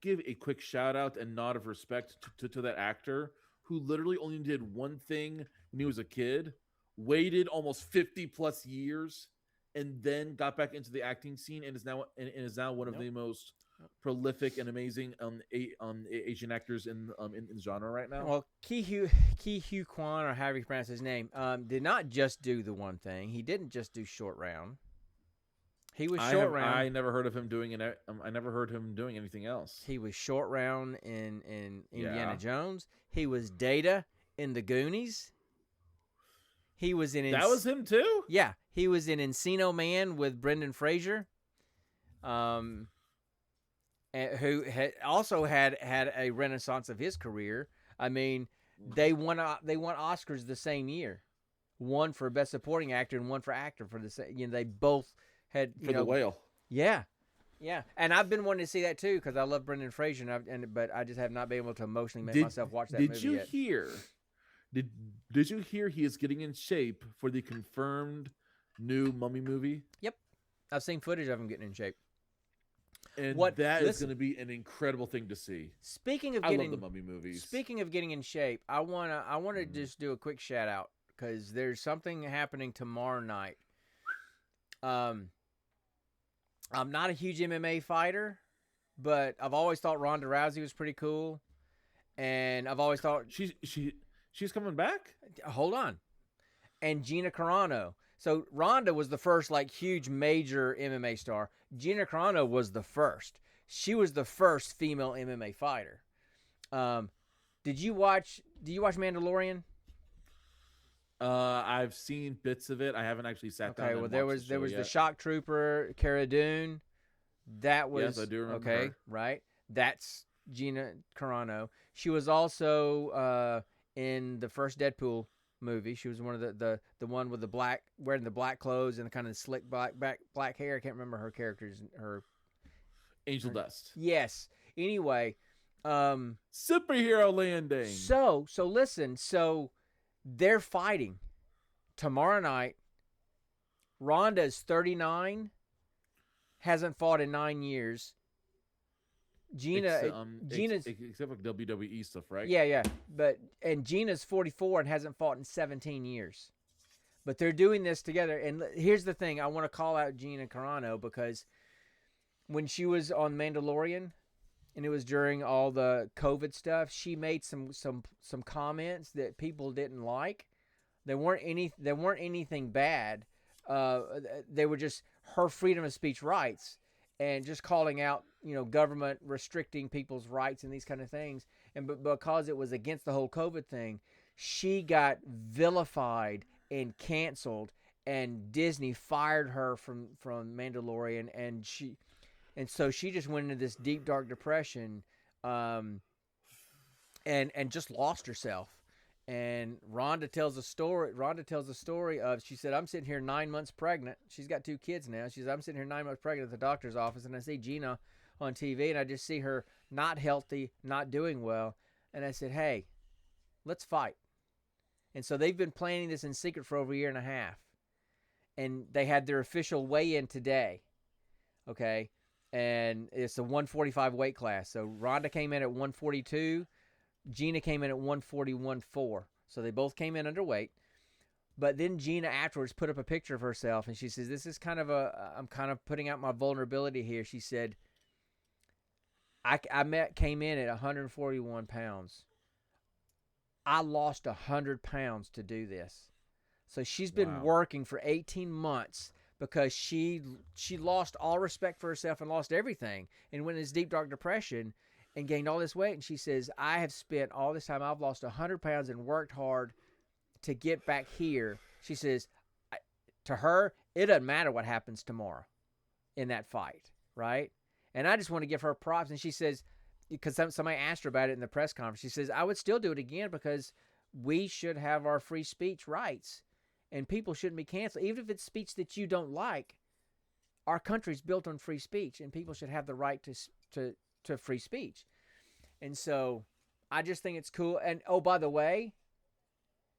give a quick shout out and nod of respect to that actor who literally only did one thing when he was a kid, waited almost 50 plus years, and then got back into the acting scene and is now one of the most prolific and amazing Asian actors in the genre right now. Well, Ki Hu Kwan, or however you pronounce his name, did not just do the one thing. He didn't just do Short Round. He was Short Round. I never heard of him doing I never heard him doing anything else. He was Short Round in Indiana Jones. He was Data in The Goonies. He was in. That was him too. Yeah, he was in Encino Man with Brendan Fraser. Who had also had a renaissance of his career. I mean, they won Oscars the same year, one for Best Supporting Actor and one for Actor for the same. You know, they both had The Whale. Yeah, and I've been wanting to see that too because I love Brendan Fraser, but I just have not been able to emotionally make myself watch that movie yet. Did you hear he is getting in shape for the confirmed new Mummy movie? Yep, I've seen footage of him getting in shape. And What that is listen, going to be an incredible thing to see. speaking of I getting love the Mummy movies. speaking of getting in shape, I wanna just do a quick shout out because there's something happening tomorrow night. Um, I'm not a huge MMA fighter, but I've always thought Ronda Rousey was pretty cool, and I've always thought she's coming back. hold on, and Gina Carano. So Ronda was the first like huge major MMA star. Gina Carano was the first. She was the first female MMA fighter. Did you watch? Do you watch Mandalorian? I've seen bits of it. I haven't actually sat down. Okay, and well there watched was the the show shock trooper Cara Dune. That was Yes, I do remember okay, her. right? That's Gina Carano. She was also in the first Deadpool movie. She was one of the one with the black wearing the black clothes and kind of slick black hair. I can't remember her character's her. Angel Dust. Yes. Anyway, Superhero landing. so listen. So they're fighting tomorrow night. Ronda's 39. Hasn't fought in 9 years. Gina's except for WWE stuff, right? yeah, and Gina's 44 and hasn't fought in 17 years. But they're doing this together. And here's the thing: I want to call out Gina Carano because when she was on Mandalorian, and it was during all the COVID stuff, she made some comments that people didn't like. They weren't anything bad. They were just her freedom of speech rights and just calling out, government restricting people's rights and these kind of things. And because it was against the whole COVID thing, she got vilified and canceled, and Disney fired her from Mandalorian, and so she just went into this deep dark depression, and just lost herself. And Rhonda tells a story of, she said, I'm sitting here 9 months pregnant. She's got 2 kids now. She said, I'm sitting here 9 months pregnant at the doctor's office, and I see Gina on TV, and I just see her not healthy, not doing well. And I said, hey, let's fight. And so they've been planning this in secret for over a year and a half. And they had their official weigh-in today. Okay? And it's a 145 weight class. So Rhonda came in at 142. Gina came in at 141.4. So they both came in underweight. But then Gina afterwards put up a picture of herself, and she says, this is kind of I'm kind of putting out my vulnerability here. She said, came in at 141 pounds. I lost 100 pounds to do this. So she's been working for 18 months because she lost all respect for herself and lost everything and went in this deep, dark depression and gained all this weight. And she says, I have spent all this time, I've lost 100 pounds and worked hard to get back here. She says, to her, it doesn't matter what happens tomorrow in that fight, right? And I just want to give her props. And she says, because somebody asked her about it in the press conference, she says, I would still do it again because we should have our free speech rights and people shouldn't be canceled. Even if it's speech that you don't like, our country's built on free speech and people should have the right to free speech. And so I just think it's cool. And oh, by the way,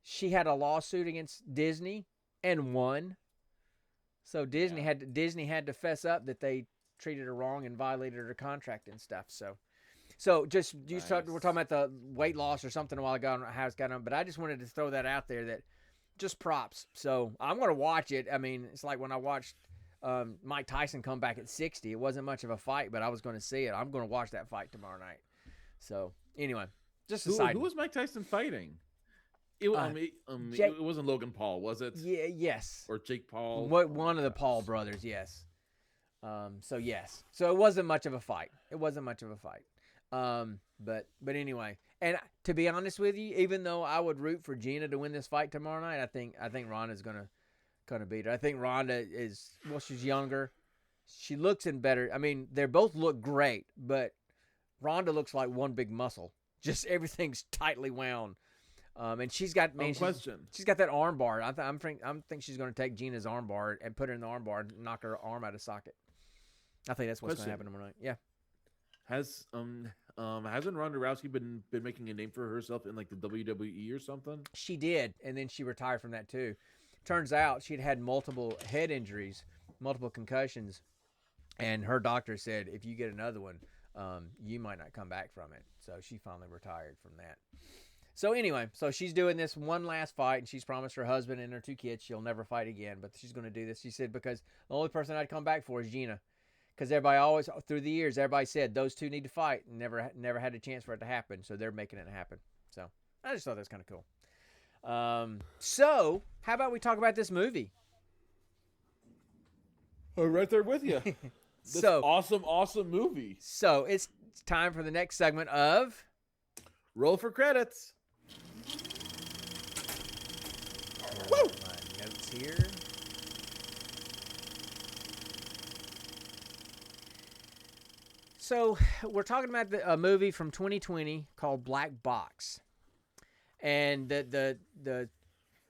she had a lawsuit against Disney and won. So Disney had to fess up that they treated her wrong and violated her contract and stuff. So just we're talking about the weight loss or something a while ago. I don't know how it's got on, but I just wanted to throw that out there, that just props. So I'm going to watch it. I mean, it's like when I watched Mike Tyson come back at 60. It wasn't much of a fight, but I was going to see it. I'm going to watch that fight tomorrow night. So anyway, just a side. Who was Mike Tyson fighting? It wasn't Logan Paul, was it? Yeah, yes. Or Jake Paul? One of the Paul brothers, yes. So yes. So it wasn't much of a fight. But anyway, and to be honest with you, even though I would root for Gina to win this fight tomorrow night, I think Ronda's gonna beat her. I think Ronda she's younger. She looks in better. I mean, they both look great, but Ronda looks like one big muscle. Just everything's tightly wound. And she's got she's got that arm bar. I think she's going to take Gina's arm bar and put her in the arm bar and knock her arm out of socket. I think that's what's going to happen tomorrow night. Yeah. Hasn't Ronda Rousey been making a name for herself in like the WWE or something? She did, and then she retired from that too. Turns out she'd had multiple head injuries, multiple concussions, And her doctor said, if you get another one, you might not come back from it. So she finally retired from that. So anyway, so she's doing this one last fight, and she's promised her husband and her 2 kids she'll never fight again, but she's going to do this. She said, because the only person I'd come back for is Gina. Because everybody always, through the years, everybody said those two need to fight, and never had a chance for it to happen, so they're making it happen. So I just thought that was kind of cool. So how about we talk about this movie? I'm right there with you. So awesome movie. So it's time for the next segment of Roll for Credits. Woo! My notes here. So we're talking about a movie from 2020 called Black Box, and the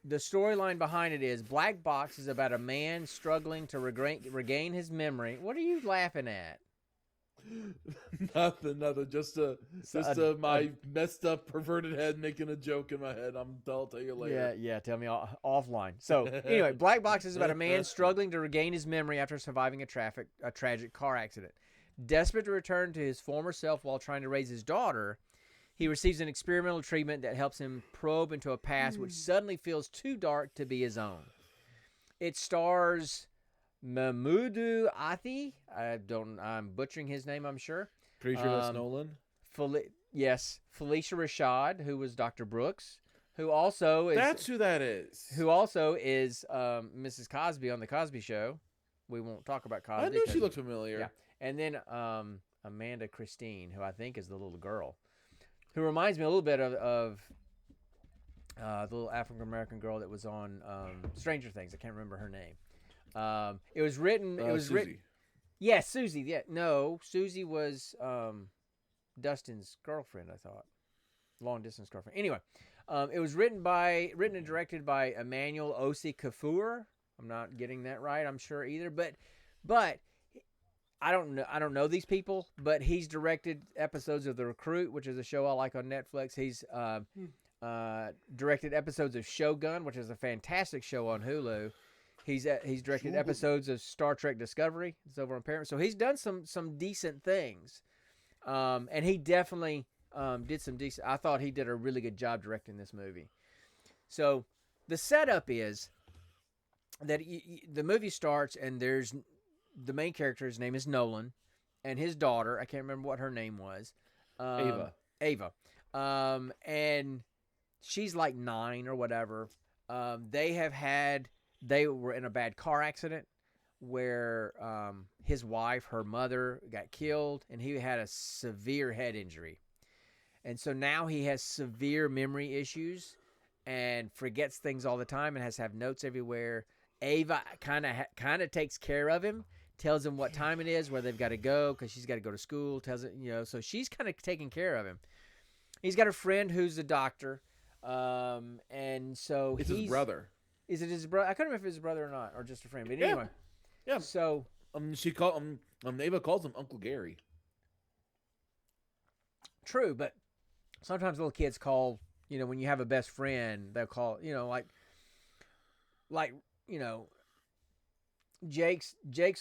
storyline behind it is Black Box is about a man struggling to regain his memory. What are you laughing at? Nothing. Just my messed up perverted head making a joke in my head. I'll tell you later. Yeah. Tell me offline. So anyway, Black Box is about a man struggling to regain his memory after surviving a tragic car accident. Desperate to return to his former self while trying to raise his daughter, he receives an experimental treatment that helps him probe into a past which suddenly feels too dark to be his own. It stars Mahmoudou Athi. I'm butchering his name, I'm sure. Pretty sure that's Nolan. Yes, Felicia Rashad, who was Dr. Brooks, who also is. That's who that is. Who also is Mrs. Cosby on the Cosby Show. We won't talk about Cosby. I knew she looked familiar. Yeah, and then Amanda Christine, who I think is the little girl, who reminds me a little bit of the little African American girl that was on Stranger Things. I can't remember her name. It was written. Susie. Yeah, Susie. Yeah, no, Susie was Dustin's girlfriend. I thought, long distance girlfriend. Anyway, it was written and directed by Emmanuel Osi Kafur. I'm not getting that right, I'm sure either. But I don't know these people. But he's directed episodes of The Recruit, which is a show I like on Netflix. He's directed episodes of Shogun, which is a fantastic show on Hulu. He's directed episodes of Star Trek Discovery. It's over on Paramount. So he's done some decent things, and he definitely did some decent. I thought he did a really good job directing this movie. So the setup is that the movie starts, and there's the main character. His name is Nolan, and his daughter. I can't remember what her name was. Ava. And she's like 9 or whatever. They were in a bad car accident where his wife, her mother, got killed, and he had a severe head injury. And so now he has severe memory issues and forgets things all the time and has to have notes everywhere. Ava kind of takes care of him, tells him what time it is, where they've got to go because she's got to go to school. Tells it, so she's kind of taking care of him. He's got a friend who's a doctor, and so it's his brother. Is it his brother? I couldn't remember if it's his brother or not, or just a friend. But anyway, yeah. So Ava calls him Uncle Gary. True, but sometimes little kids call. When you have a best friend, they'll call. Like Jake's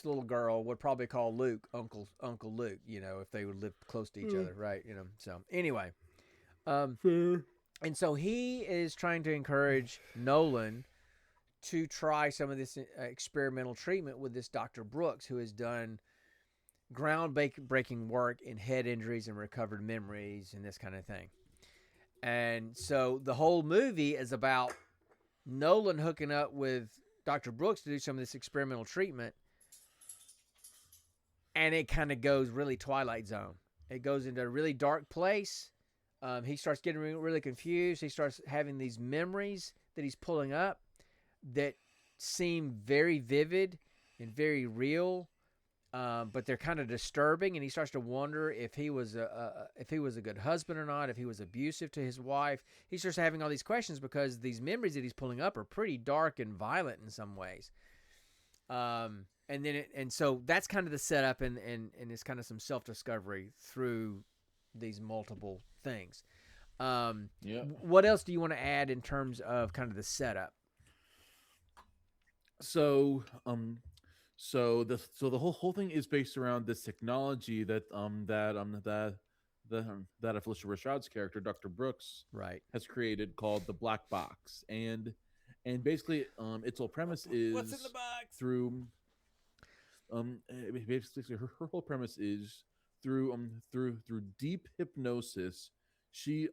little girl would probably call Luke Uncle Luke. If they would live close to each other, right? So anyway, and so he is trying to encourage Nolan to try some of this experimental treatment with this Dr. Brooks, who has done groundbreaking work in head injuries and recovered memories and this kind of thing. And so the whole movie is about Nolan hooking up with Dr. Brooks to do some of this experimental treatment. And it kind of goes really Twilight Zone. It goes into a really dark place. He starts getting really confused. He starts having these memories that he's pulling up that seem very vivid and very real, but they're kind of disturbing. And he starts to wonder if he was a good husband or not, if he was abusive to his wife. He starts having all these questions because these memories that he's pulling up are pretty dark and violent in some ways. And so that's kind of the setup, and it's kind of some self-discovery through these multiple things. What else do you want to add in terms of kind of the setup? So So the whole thing is based around this technology that Felicia Rashad's character, Dr. Brooks, Right. has created called the Black Box, and basically its whole premise is What's in the box? through basically her whole premise is through deep hypnosis, she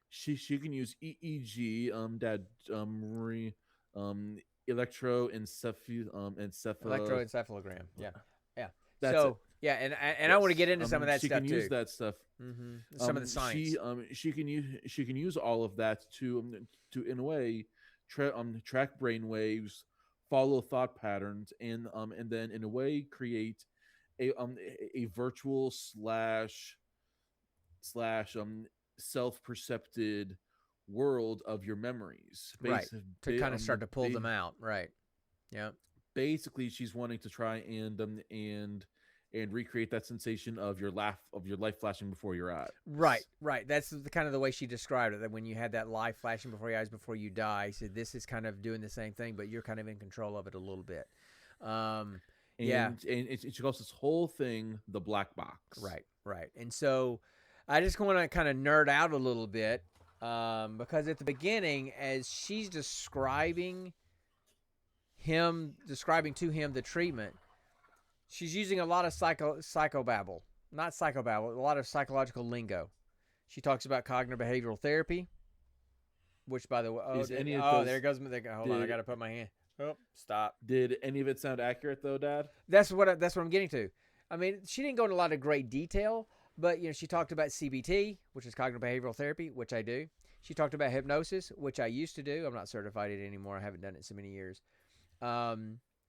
she can use EEG that re um Electroencephalogram. Yeah. Yeah. that's it. So yeah, and I want to Yes. get into some of that She stuff can too. use that stuff. Some of the science. She can use all of that to in a way track brain waves, follow thought patterns, and then in a way create a virtual slash self percepted world of your memories. Right. To kind of start to pull them out. Right. Yeah. Basically, she's wanting to try and recreate that sensation of your life flashing before your eyes. Right, right. That's the kind of the way she described it. That when you had that life flashing before your eyes before you die, she said this is kind of doing the same thing, but you're kind of in control of it a little bit. And she calls this whole thing the black box. Right, right. And so I just want to kind of nerd out a little bit because at the beginning, as she's describing to him the treatment, she's using a lot of psychobabble. Not psychobabble, a lot of psychological lingo. She talks about cognitive behavioral therapy, which, by the way, there goes. Hold on, I got to put my hand. Oh, stop. Did any of it sound accurate though, Dad? That's what I'm getting to. I mean, she didn't go into a lot of great detail, but she talked about CBT, which is cognitive behavioral therapy, which I do. She talked about hypnosis, which I used to do. I'm not certified in it anymore. I haven't done it in so many years.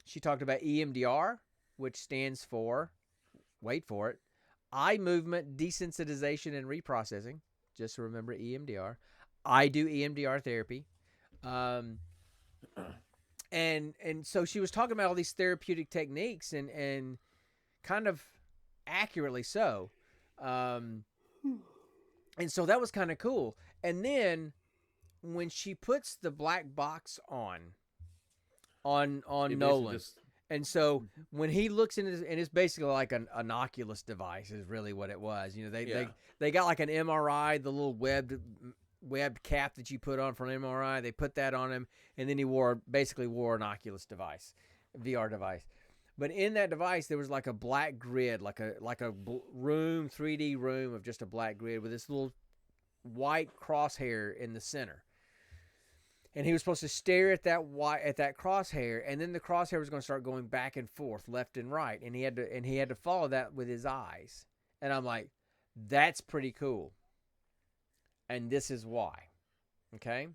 She talked about EMDR, which stands for, wait for it, eye movement desensitization and reprocessing. Just remember EMDR. I do EMDR therapy. And so she was talking about all these therapeutic techniques and kind of accurately so. And so that was kind of cool. And then when she puts the black box on Nolan, and so when he looks into this, and it's basically like an Oculus device is really what it was. They got like an MRI, the little webbed cap that you put on for an MRI. They put that on him, and then he basically wore an Oculus device, VR device. But in that device, there was like a black grid, like a room, 3D room of just a black grid with this little white crosshair in the center. And he was supposed to stare at that crosshair, and then the crosshair was going to start going back and forth, left and right, and he had to follow that with his eyes. And I'm like, that's pretty cool. And this is why. Okay?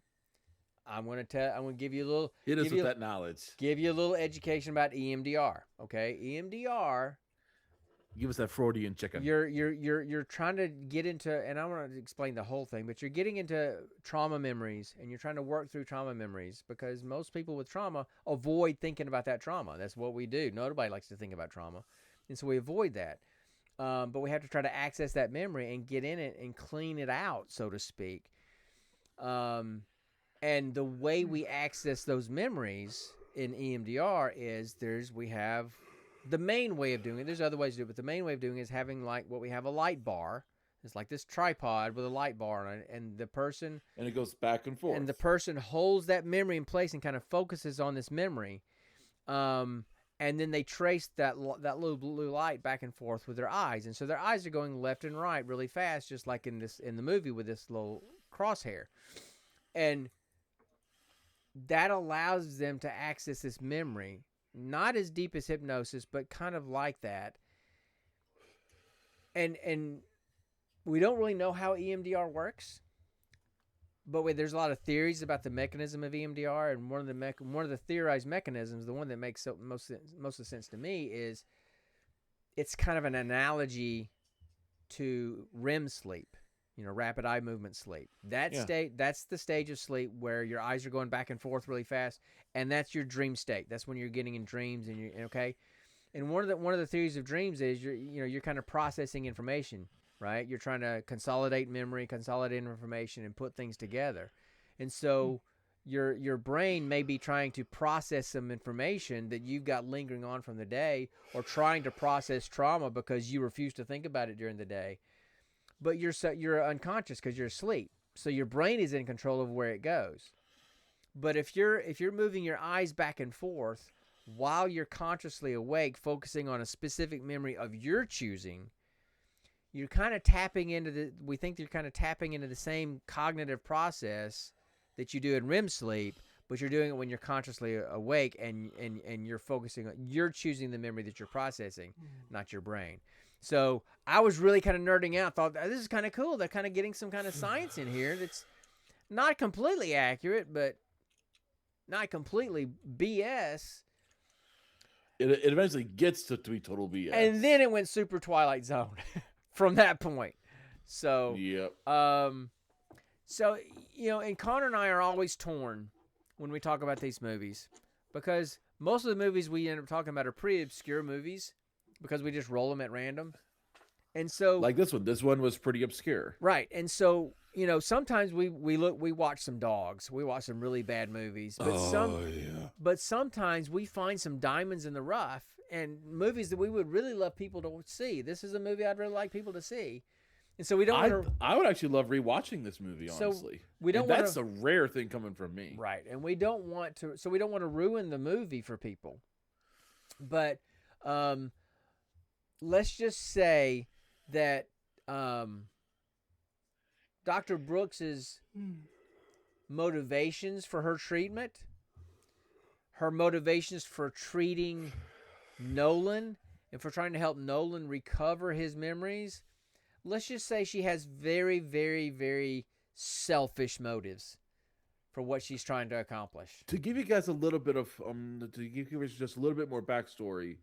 I'm going to give you a little hit us with that knowledge. Give you a little education about EMDR. Okay? EMDR, give us that Freudian chicken. You're trying to get into, and I want to explain the whole thing, but you're getting into trauma memories, and you're trying to work through trauma memories because most people with trauma avoid thinking about that trauma. That's what we do. Nobody likes to think about trauma, and so we avoid that. But we have to try to access that memory and get in it and clean it out, so to speak. And the way we access those memories in EMDR is we have the main way of doing it. There's other ways to do it, but the main way of doing it is having like what we have a light bar. It's like this tripod with a light bar on it, and the person and it goes back and forth. And the person holds that memory in place and kind of focuses on this memory. And then they trace that little blue light back and forth with their eyes, and so their eyes are going left and right really fast, just like in the movie with this little crosshair, and that allows them to access this memory, not as deep as hypnosis, but kind of like that. And we don't really know how EMDR works, but there's a lot of theories about the mechanism of EMDR, and one of the theorized mechanisms, the one that makes most of the sense to me, is it's kind of an analogy to REM sleep, rapid eye movement sleep. That's the stage of sleep where your eyes are going back and forth really fast, and that's your dream state. That's when you're getting in dreams, and okay. And one of the theories of dreams is you're kind of processing information. Right? You're trying to consolidate memory, consolidate information, and put things together. And so your brain may be trying to process some information that you've got lingering on from the day, or trying to process trauma because you refuse to think about it during the day. But you're unconscious because you're asleep. So your brain is in control of where it goes. But if you're moving your eyes back and forth while you're consciously awake, focusing on a specific memory of your choosing, you're kind of tapping into the same cognitive process that you do in REM sleep, but you're doing it when you're consciously awake, and you're focusing on, you're choosing the memory that you're processing, not your brain. So I was really kind of nerding out, thought this is kind of cool. They're kind of getting some kind of science in here that's not completely accurate, but not completely BS. It eventually gets to be total BS. And then it went super Twilight Zone from that point. So, yep. So, and Connor and I are always torn when we talk about these movies, because most of the movies we end up talking about are pretty obscure movies because we just roll them at random. And so, like this one was pretty obscure. Right. And so, sometimes we watch some dogs. We watch some really bad movies, but sometimes we find some diamonds in the rough and movies that we would really love people to see. This is a movie I'd really like people to see. And so we don't. I would actually love rewatching this movie. Honestly, we don't. That's a rare thing coming from me, right? And we don't want to. So we don't want to ruin the movie for people. But let's just say that Dr. Brooks's motivations for her treatment, her motivations for treating Nolan and for trying to help Nolan recover his memories, let's just say she has very, very, very selfish motives for what she's trying to accomplish. To give you guys a little bit of, to give you just a little bit more backstory,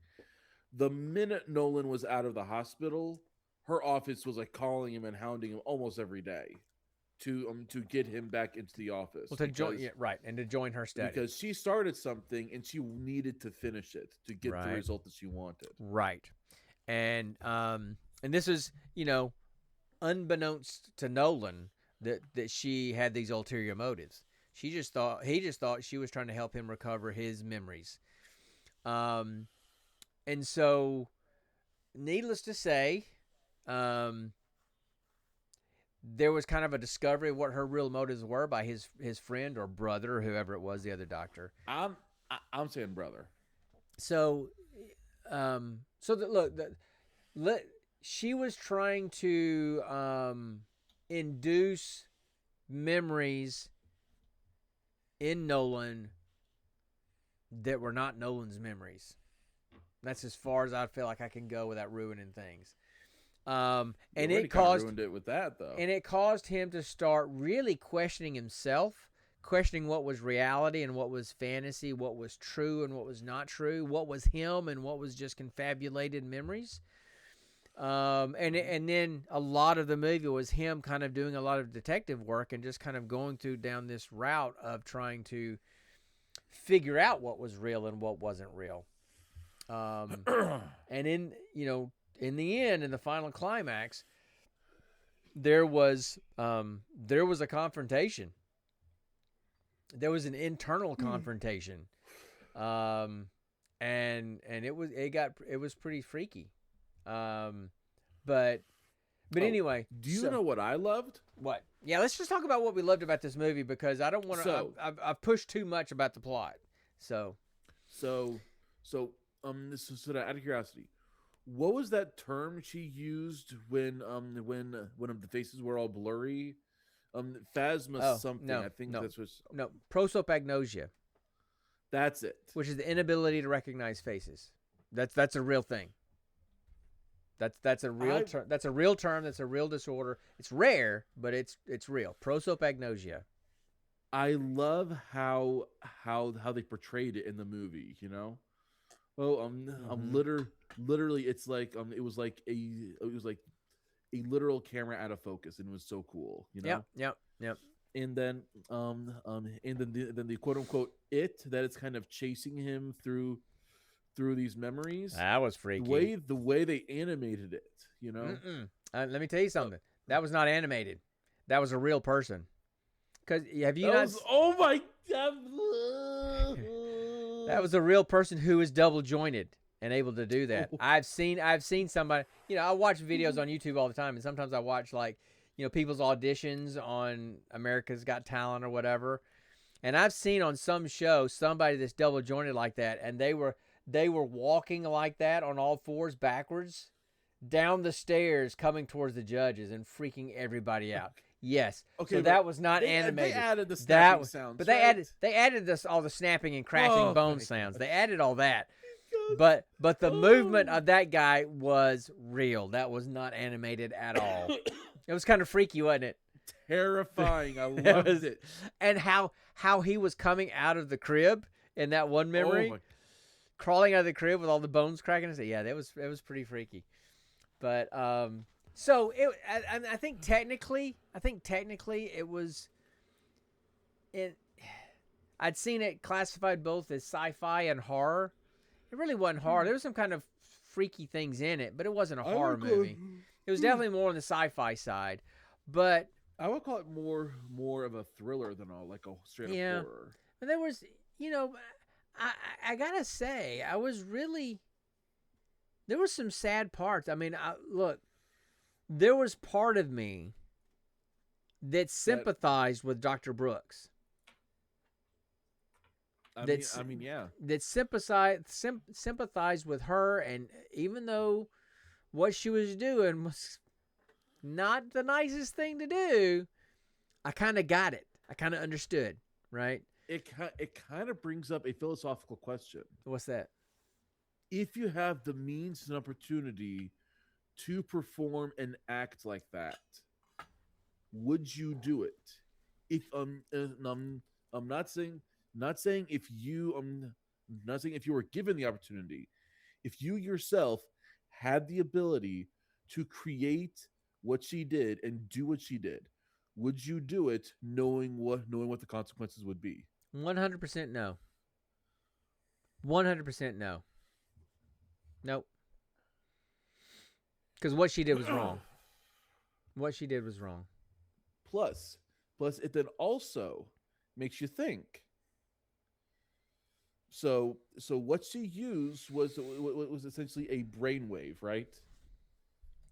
the minute Nolan was out of the hospital, her office was like calling him and hounding him almost every day to get him back into the office. Well, to join her study, because she started something and she needed to finish it to get the result that she wanted. Right, and this is unbeknownst to Nolan that she had these ulterior motives. He just thought she was trying to help him recover his memories. And so, needless to say, there was kind of a discovery of what her real motives were by his friend or brother or whoever it was, the other doctor. I'm saying brother. So, she was trying to induce memories in Nolan that were not Nolan's memories. That's as far as I feel like I can go without ruining things. And it ruined it with that, though. And it caused him to start really questioning himself, questioning what was reality and what was fantasy, what was true and what was not true, what was him and what was just confabulated memories. And then a lot of the movie was him kind of doing a lot of detective work and just kind of going down this route of trying to figure out what was real and what wasn't real. And in the end, in the final climax, there was a confrontation. There was an internal confrontation. And it was pretty freaky. But anyway. Do you know what I loved? What? Yeah, let's just talk about what we loved about this movie, because I don't want to. I've pushed too much about the plot. So this is out of curiosity. What was that term she used when the faces were all blurry? Phasma something. No, I think no, this was prosopagnosia. That's it. Which is the inability to recognize faces. That's a real thing. That's a real term. That's a real term. That's a real disorder. It's rare, but it's real. Prosopagnosia. I love how they portrayed it in the movie. Well, literally, it's like it was like a literal camera out of focus, and it was so cool. Yep. And then the quote unquote that it's kind of chasing him through these memories. That was freaky. The way they animated it, let me tell you something. That was not animated. That was a real person. Because have you That not? was, oh my god. That was a real person who was double jointed and able to do that. Oh. I've seen somebody. I watch videos on YouTube all the time, and sometimes I watch people's auditions on America's Got Talent or whatever. And I've seen on some show somebody that's double jointed like that, and they were walking like that on all fours backwards down the stairs coming towards the judges and freaking everybody out. Yes. Okay, so but that was not they animated. added the snapping sounds, but they right? added all the snapping and cracking Oh, bone my sounds. gosh. They added all that. God. But the movement of that guy was real. That was not animated at all. It was kind of freaky, wasn't it? Terrifying. I loved it. And how he was coming out of the crib in that one memory, Oh my- crawling out of the crib with all the bones cracking. Yeah, it was pretty freaky. But so I think technically it was. I'd seen it classified both as sci-fi and horror. It really wasn't horror. There was some kind of freaky things in it, but it wasn't a horror movie. It was definitely more on the sci-fi side, but I would call it more of a thriller than like a straight up horror. But there was, I gotta say, there were some sad parts. I mean, look, there was part of me that sympathized with Dr. Brooks. I mean, yeah. That sympathized with her, and even though what she was doing was not the nicest thing to do, I kind of got it. I kind of understood, right? It kind of brings up a philosophical question. What's that? If you have the means and opportunity to perform and act like that, would you do it? If I'm not saying if you were given the opportunity, if you yourself had the ability to create what she did and do what she did, would you do it knowing what the consequences would be? 100% no. 100% no. Nope. Because what she did was wrong. What she did was wrong. Plus, it then also makes you think. So what she used was essentially a brainwave, right?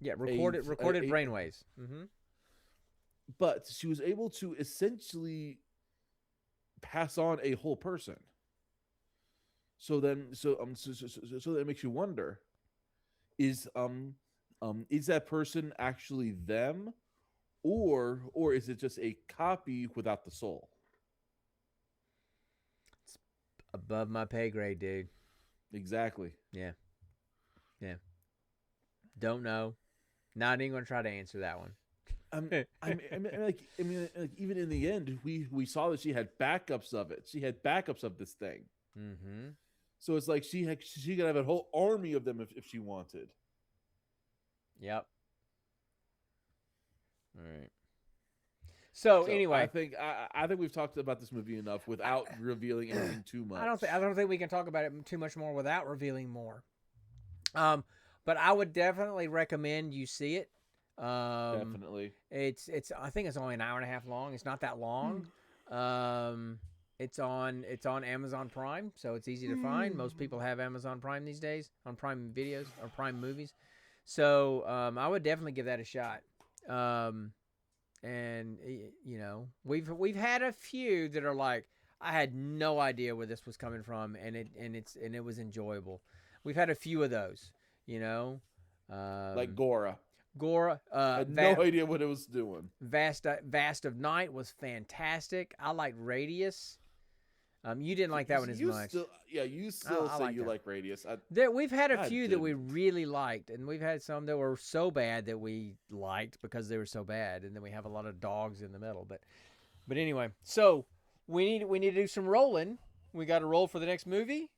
Yeah, recorded brainwaves. Mm-hmm. But she was able to essentially pass on a whole person. So that makes you wonder: is that person actually them, or is it just a copy without the soul? It's above my pay grade, dude. Exactly. Yeah. Don't know. Not even gonna try to answer that one. I mean, even in the end, we saw that she had backups of it. She had backups of this thing. Mm-hmm. So it's like she could have a whole army of them if she wanted. Yep. All right. So anyway, I think we've talked about this movie enough without revealing anything too much. I don't think we can talk about it too much more without revealing more. But I would definitely recommend you see it. Definitely. It's I think it's only an hour and a half long. It's not that long. It's on Amazon Prime, so it's easy to find. Most people have Amazon Prime these days, on Prime Videos or Prime Movies. So I would definitely give that a shot. And we've had a few that are like, I had no idea where this was coming from, and it was enjoyable. We've had a few of those, like Gora. I had no idea what it was doing. Vast of Night was fantastic. I liked Radius. You didn't like that one as much. You still say like you that. like Radius. We've had a few that we really liked, and we've had some that were so bad that we liked because they were so bad, and then we have a lot of dogs in the middle. But anyway, so we need to do some rolling. We got to roll for the next movie,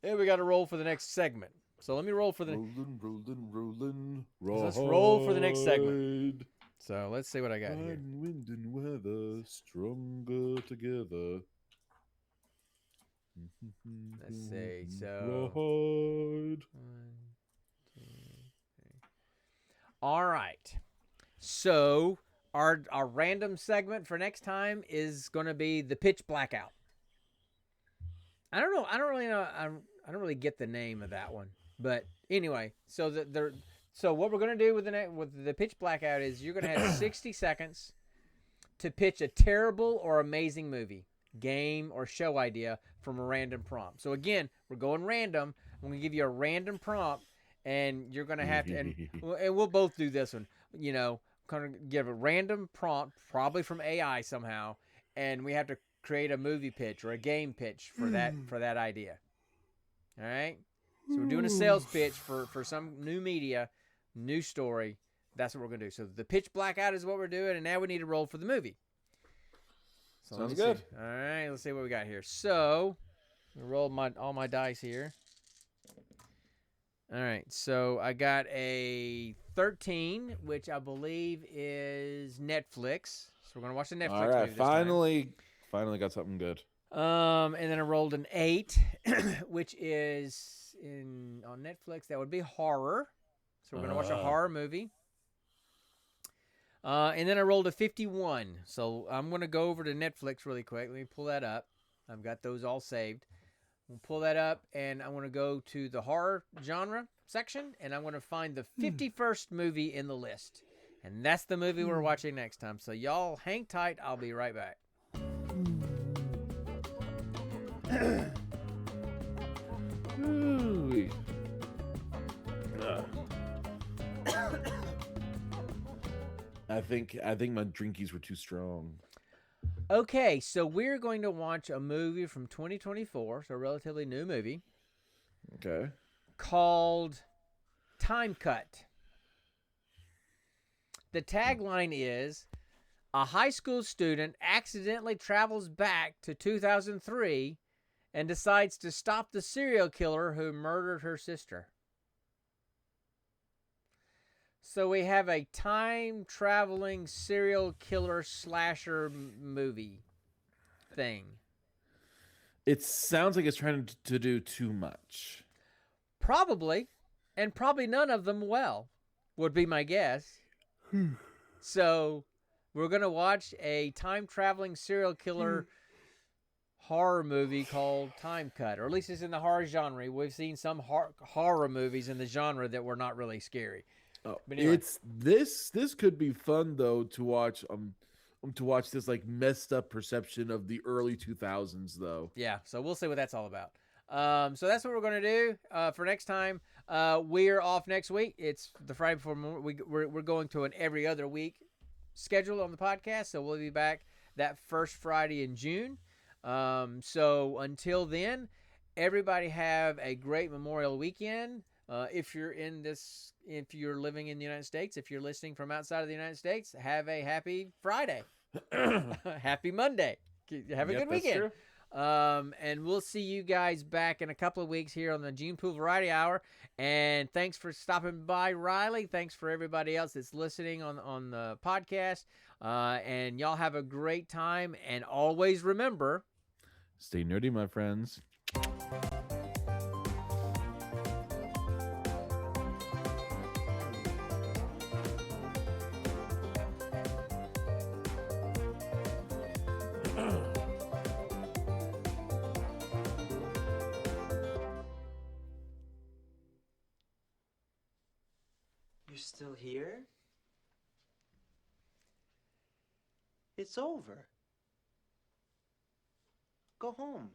and we got to roll for the next segment. So let me roll for the rolling. Let's roll for the next segment. So let's see what I got here. Wind and weather stronger together. Let's see. So Ride. 1, 2, 3. All right. So our random segment for next time is going to be the pitch blackout. I don't know. I don't really know. I don't really get the name of that one. But anyway, so so what we're going to do with the pitch blackout is you're going to have 60 seconds to pitch a terrible or amazing movie, game, or show idea from a random prompt. So again, we're going random. I'm going to give you a random prompt, and you're going to have to, and we'll both do this one, you know, kind of give a random prompt, probably from AI somehow, and we have to create a movie pitch or a game pitch for that idea. All right? So we're doing a sales pitch for some new media, new story. That's what we're going to do. So the pitch blackout is what we're doing, and now we need to roll for the movie. So Sounds good. See. All right, let's see what we got here. So I rolled all my dice here. All right, so I got a 13, which I believe is Netflix. So we're going to watch the Netflix All right, movie this time. Finally got something good. And then I rolled an 8, which is on Netflix. That would be horror. So we're going to watch a horror movie. And then I rolled a 51. So I'm going to go over to Netflix really quick. Let me pull that up. I've got those all saved. We'll pull that up, and I'm going to go to the horror genre section, and I'm going to find the 51st movie in the list. And that's the movie we're watching next time. So y'all hang tight. I'll be right back. I think my drinkies were too strong. Okay, so we're going to watch a movie from 2024, so a relatively new movie. Okay. Called Time Cut. The tagline is, a high school student accidentally travels back to 2003 and decides to stop the serial killer who murdered her sister. So we have a time-traveling serial killer slasher movie thing. It sounds like it's trying to do too much. Probably, and probably none of them well, would be my guess. So we're going to watch a time-traveling serial killer horror movie called Time Cut, or at least it's in the horror genre. We've seen some horror movies in the genre that were not really scary. Oh, but anyway. This could be fun though to watch this like messed up perception of the early 2000s though. Yeah, so we'll see what that's all about. So that's what we're going to do for next time. We're off next week. It's the Friday before we're going to an every other week schedule on the podcast, so we'll be back that first Friday in June. So until then, everybody have a great Memorial Weekend. If you're living in the United States, if you're listening from outside of the United States, have a happy Friday. Happy Monday. Have a good weekend. And we'll see you guys back in a couple of weeks here on the Gene Pool Variety Hour. And thanks for stopping by, Riley. Thanks for everybody else that's listening on the podcast. And y'all have a great time. And always remember, stay nerdy, my friends. You're still here? It's over. Go home.